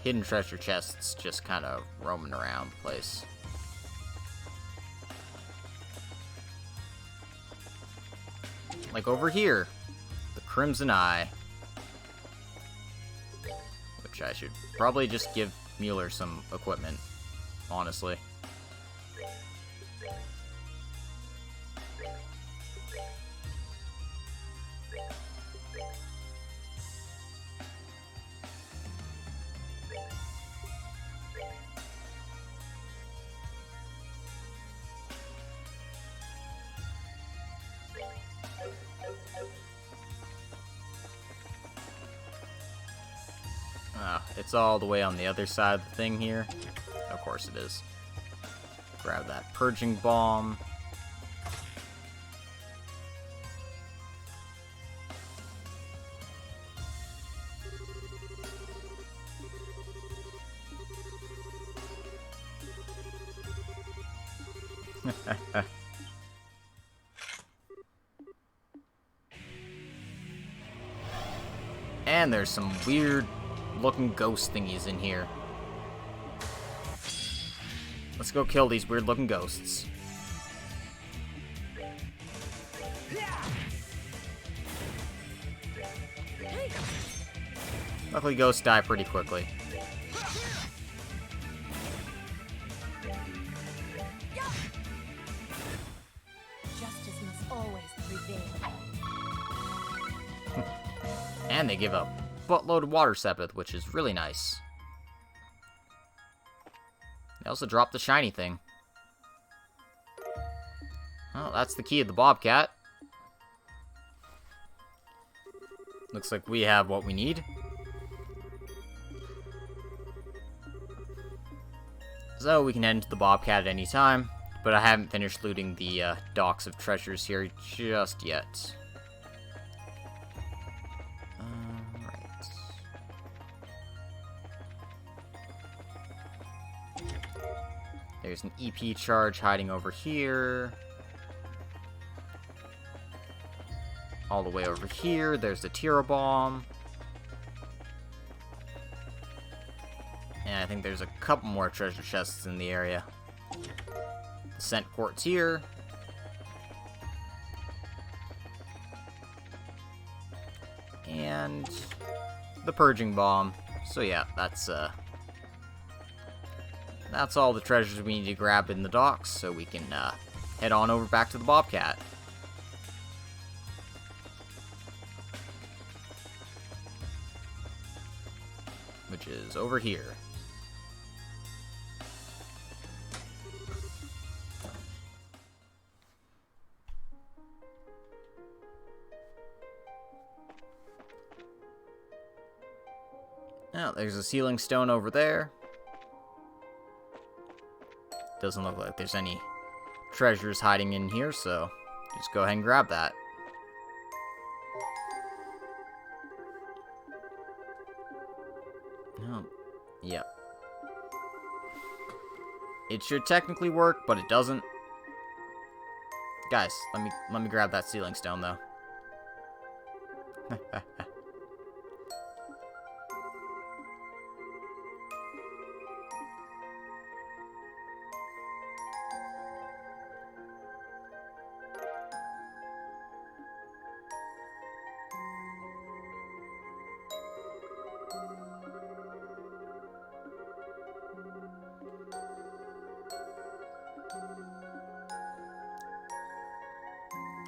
hidden treasure chests just kind of roaming around the place. Like over here. Crimson Eye. Which I should probably just give Mueller some equipment, honestly. It's all the way on the other side of the thing here. Of course it is. Grab that purging bomb. And there's some weird looking ghost thingies in here. Let's go kill these weird looking ghosts. Luckily ghosts die pretty quickly. Justice must always prevail. And they give a buttload of water sepith, which is really nice. They also dropped the shiny thing. Well, that's the key of the Bobcat. Looks like we have what we need. So we can head into the Bobcat at any time, but I haven't finished looting the docks of treasures here just yet. Right. There's an EP charge hiding over here. All the way over here, there's the Tira Bomb. And I think there's a couple more treasure chests in the area. The Scent Quartz here. And the Purging Bomb. So yeah, that's all the treasures we need to grab in the docks, so we can head on over back to the Bobcat. Which is over here. Now, there's a sealing stone over there. Doesn't look like there's any treasures hiding in here, so just go ahead and grab that. Oh, yeah. It should technically work, but it doesn't. Guys, let me grab that sealing stone though.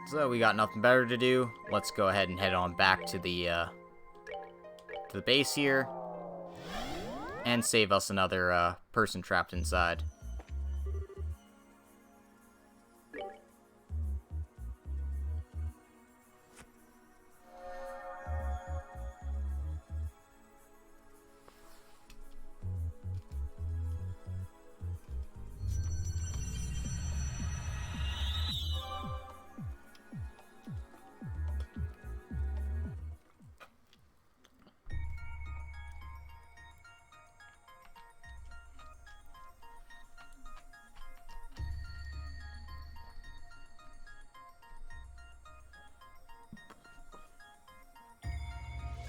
So we got nothing better to do. Let's go ahead and head on back to the base here and save us another person trapped inside.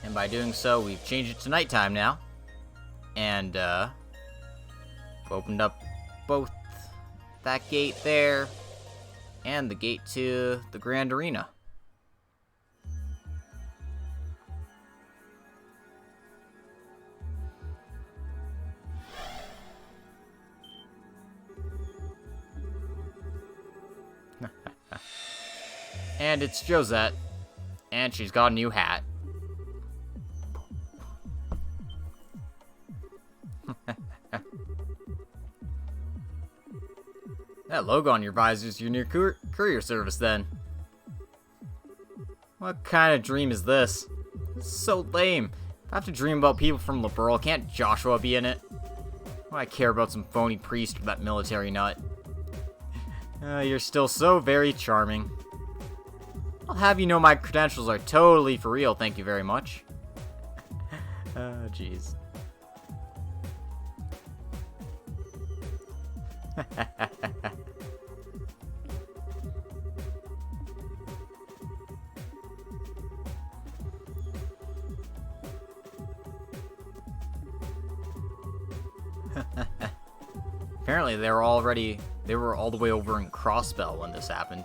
And by doing so, we've changed it to nighttime now. And, opened up both that gate there and the gate to the Grand Arena. And it's Josette. And she's got a new hat. That logo on your visor is your new courier service, then. What kind of dream is this? This is so lame. If I have to dream about people from Liberl, can't Joshua be in it? Why I care about some phony priest with that military nut? You're still so very charming. I'll have you know my credentials are totally for real, thank you very much. Oh, jeez. Apparently they were all the way over in Crossbell when this happened.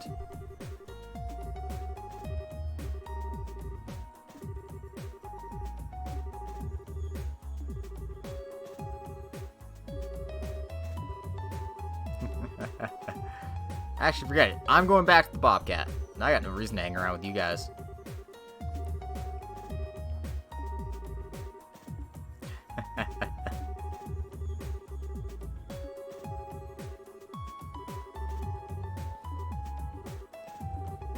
Actually, forget it. I'm going back to the Bobcat. I got no reason to hang around with you guys.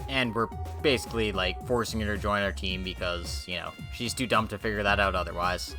And we're basically, like, forcing her to join our team because, you know, she's too dumb to figure that out otherwise.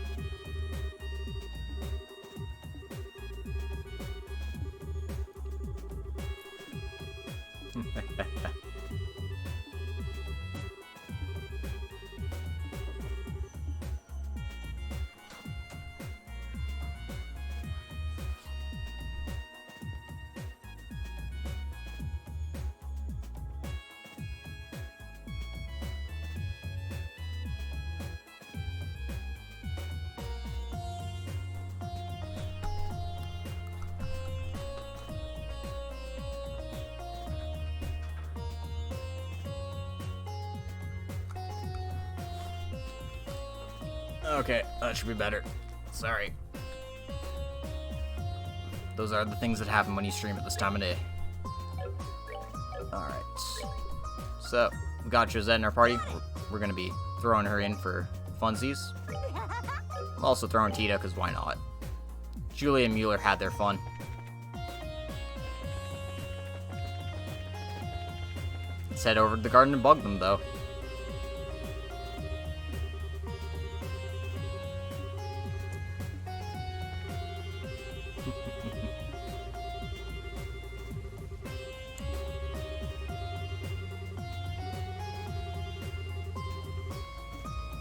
Okay, that should be better. Sorry. Those are the things that happen when you stream at this time of day. Alright. So, we got Josette in our party. We're gonna be throwing her in for funsies. I'm also throwing Tita, because why not? Julie and Mueller had their fun. Let's head over to the garden and bug them, though.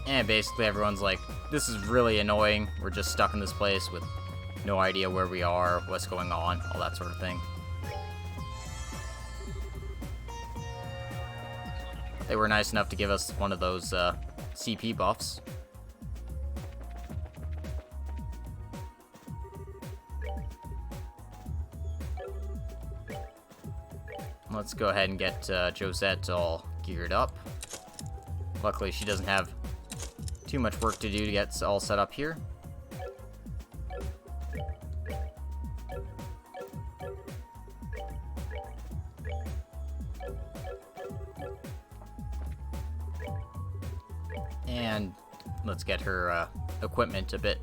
And basically everyone's like, this is really annoying. We're just stuck in this place with no idea where we are, what's going on, all that sort of thing. They were nice enough to give us one of those CP buffs. Let's go ahead and get Josette all geared up. Luckily, she doesn't have too much work to do to get all set up here. And let's get her equipment a bit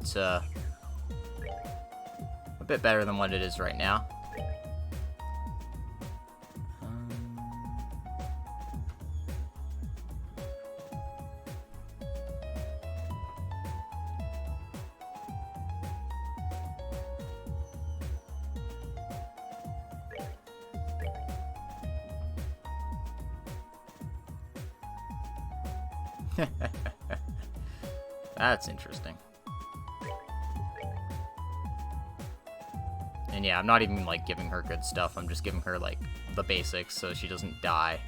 better than what it is right now. That's interesting. And yeah, I'm not even like giving her good stuff. I'm just giving her like the basics so she doesn't die.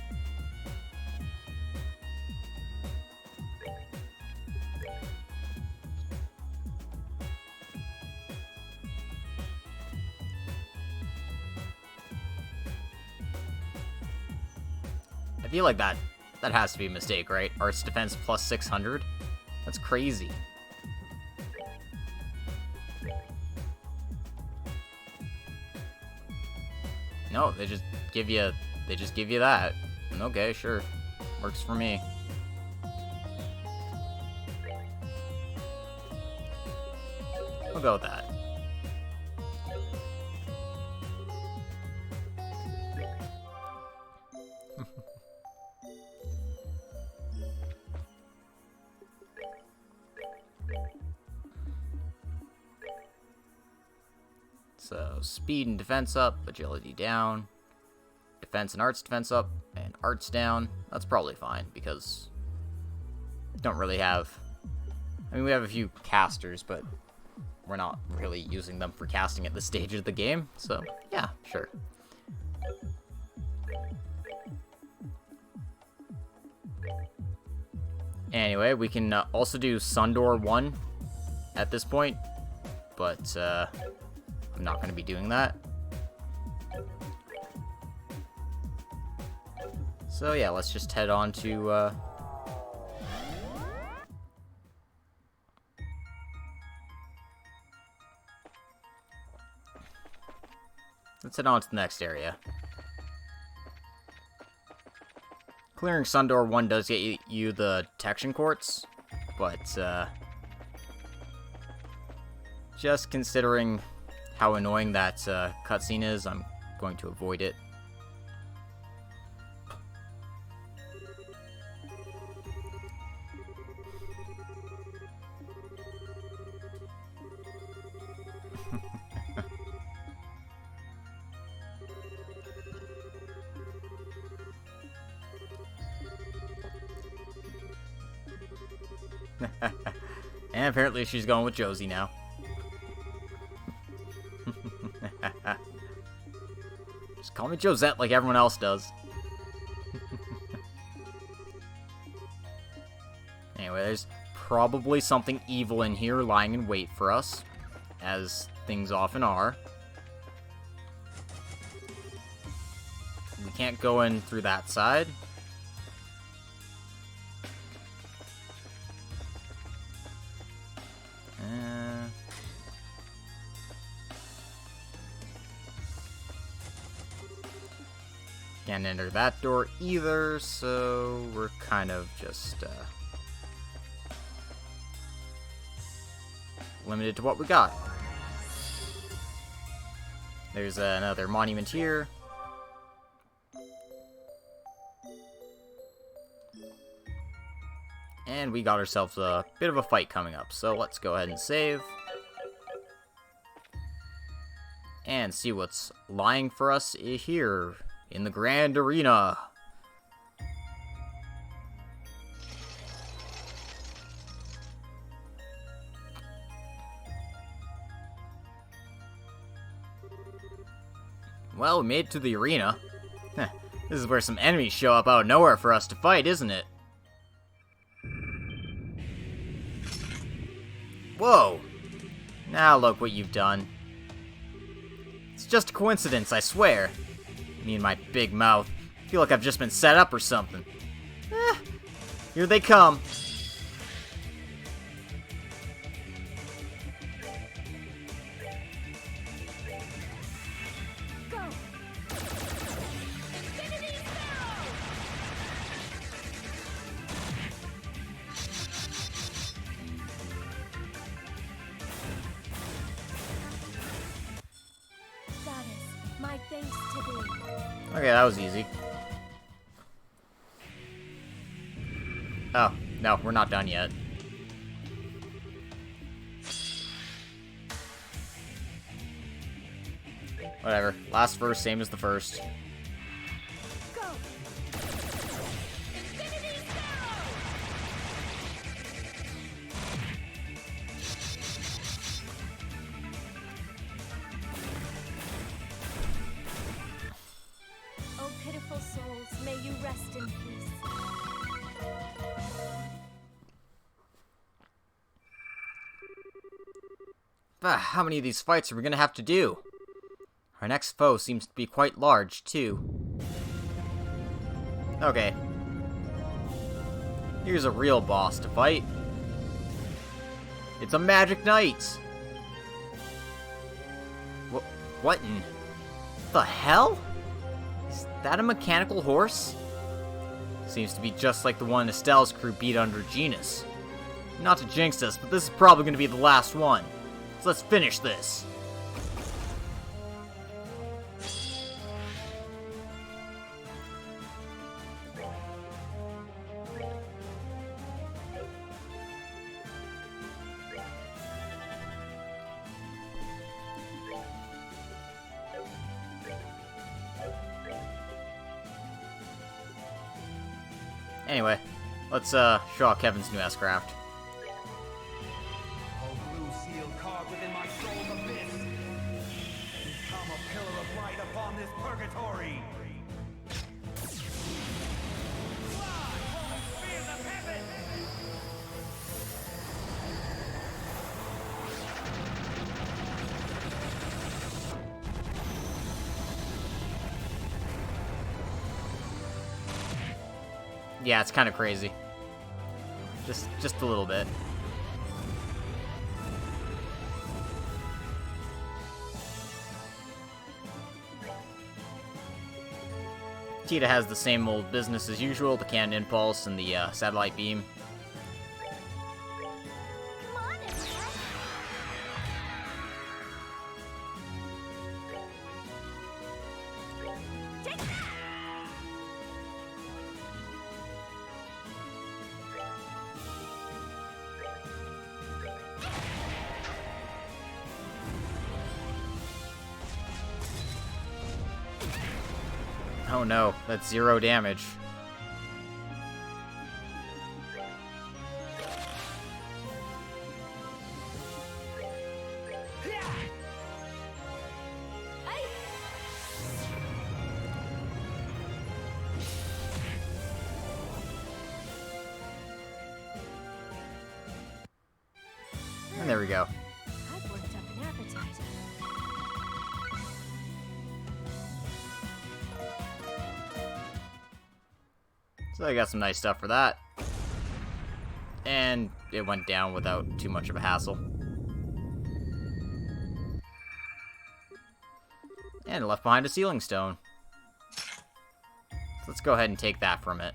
I feel like that has to be a mistake, right? Arts defense plus 600? That's crazy. No, they just give you that. Okay, sure. Works for me. We'll go with that. So, speed and defense up, agility down, defense and arts defense up, and arts down. That's probably fine, because we don't really have... I mean, we have a few casters, but we're not really using them for casting at this stage of the game, so, yeah, sure. Anyway, we can also do Sundoor 1 at this point, but, I'm not going to be doing that. So yeah, let's just head on to let's head on to the next area. Clearing Sundoor 1 does get you the detection quartz, but just considering how annoying that cutscene is, I'm going to avoid it. And apparently she's going with Josie now. Just call me Josette like everyone else does. Anyway, there's probably something evil in here lying in wait for us, as things often are. We can't go in through that side. Can't enter that door either, so we're kind of just limited to what we got. There's another monument here. And we got ourselves a bit of a fight coming up, so let's go ahead and save. And see what's lying for us here in the Grand Arena. Well, we made it to the arena. This is where some enemies show up out of nowhere for us to fight, isn't it? Whoa! Now look what you've done. It's just a coincidence, I swear. Me and my big mouth. I feel like I've just been set up or something. Here they come. Go. Infinity Sparrow! Goddess, my thanks to thee. Okay, that was easy. Oh, no, we're not done yet. Whatever. Last verse, same as the first. Go. Infinity Sparrow! Oh, pitiful souls, may you rest in peace. How many of these fights are we gonna have to do? Our next foe seems to be quite large, too. Okay. Here's a real boss to fight. It's a Magic Knight! What in the hell? Is that a mechanical horse? Seems to be just like the one Estelle's crew beat under Genus. Not to jinx us, but this is probably going to be the last one. So let's finish this. Anyway, let's show off Kevin's new S-Craft. Oh, blue seal carved within my soul's abyss. Become a pillar of light upon this purgatory. Fly, home spears of heaven. Yeah, it's kind of crazy. Just a little bit. Tita has the same old business as usual, the cannon impulse and the satellite beam. Come on, Estelle. Take that! Oh no, that's 0 damage. we go. I've worked up an appetite. So I got some nice stuff for that. And it went down without too much of a hassle. And left behind a sealing stone. So let's go ahead and take that from it.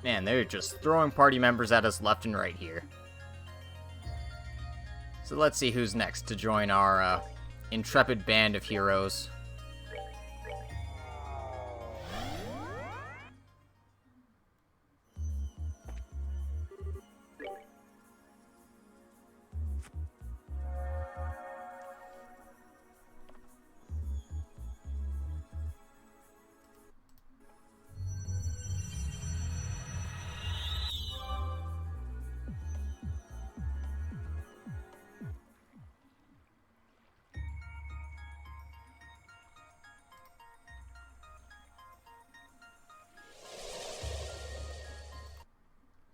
Man, they're just throwing party members at us left and right here. So let's see who's next to join our intrepid band of heroes.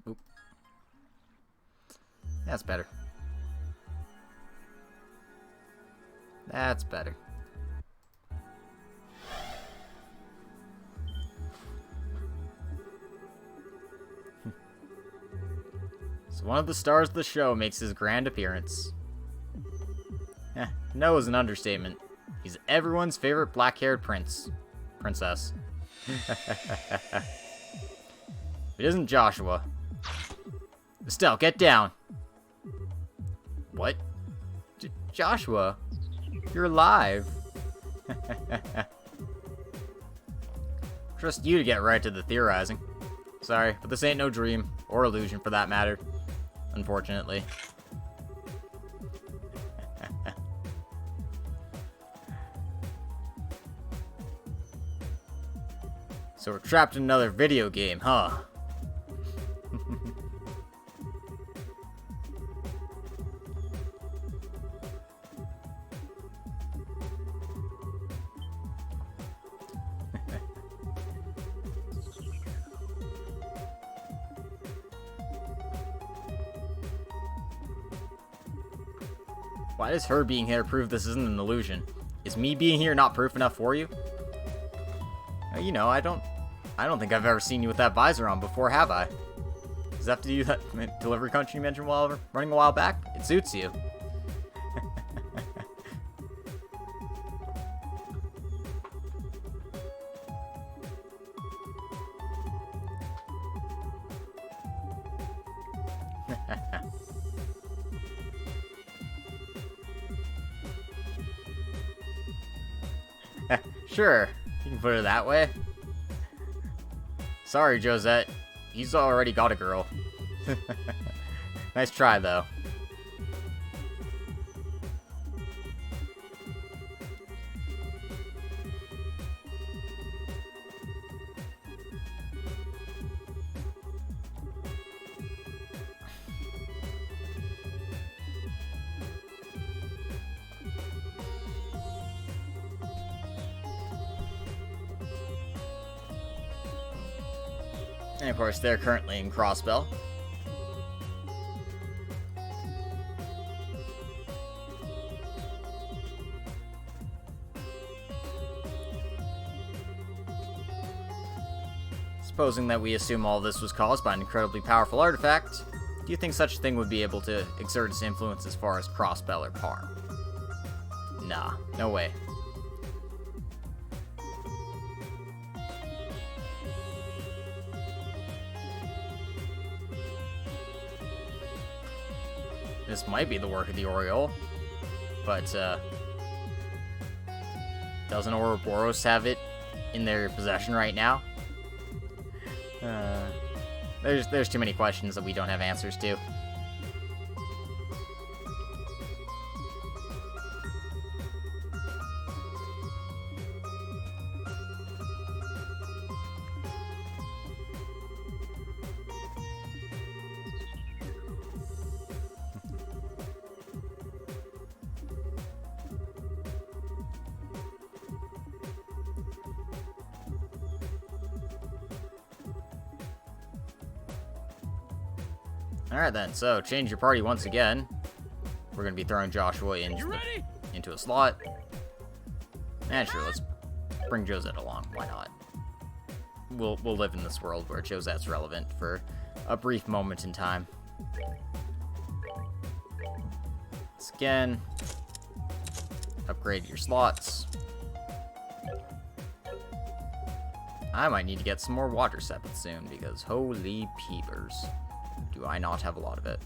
Oop. That's better. That's better. So one of the stars of the show makes his grand appearance. No is an understatement. He's everyone's favorite black-haired princess. It isn't Joshua. Estelle, get down. What? Joshua, you're alive. Trust you to get right to the theorizing. Sorry, but this ain't no dream, or illusion for that matter. Unfortunately. So we're trapped in another video game, huh? Why does her being here prove this isn't an illusion? Is me being here not proof enough for you? You know, I don't think I've ever seen you with that visor on before, have I? Does that have to do that delivery country you mentioned while running a while back? It suits you. Sure, you can put it that way. Sorry, Josette. He's already got a girl. Nice try, though. And of course, they're currently in Crossbell. Supposing that we assume all this was caused by an incredibly powerful artifact, do you think such a thing would be able to exert its influence as far as Crossbell or Parm? Nah, no way. This might be the work of the Oriole, but doesn't Ouroboros have it in their possession right now? There's too many questions that we don't have answers to. Alright then, so change your party once again. We're gonna be throwing Joshua into a slot. And sure, let's bring Josette along. Why not? We'll live in this world where Josette's relevant for a brief moment in time. Once again, upgrade your slots. I might need to get some more water sepet soon, because holy peepers, do I not have a lot of it.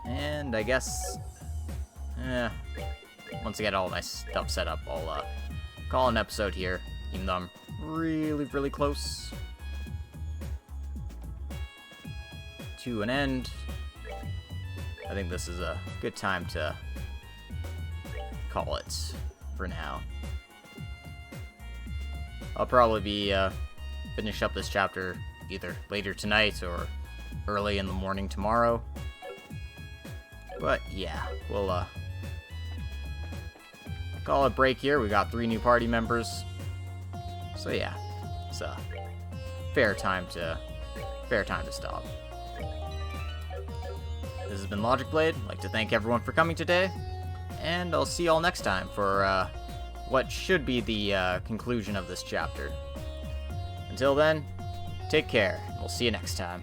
And I guess, once I get all my stuff set up, I'll call an episode here, even though I'm really close to an end. I think this is a good time to call it for now. I'll probably be finish up this chapter either later tonight or early in the morning tomorrow. But yeah, we'll call it a break here. We got 3 new party members. So yeah, it's a fair time to stop. This has been Logic Blade. I'd like to thank everyone for coming today, and I'll see y'all next time for what should be the conclusion of this chapter. Until then, take care, and we'll see you next time.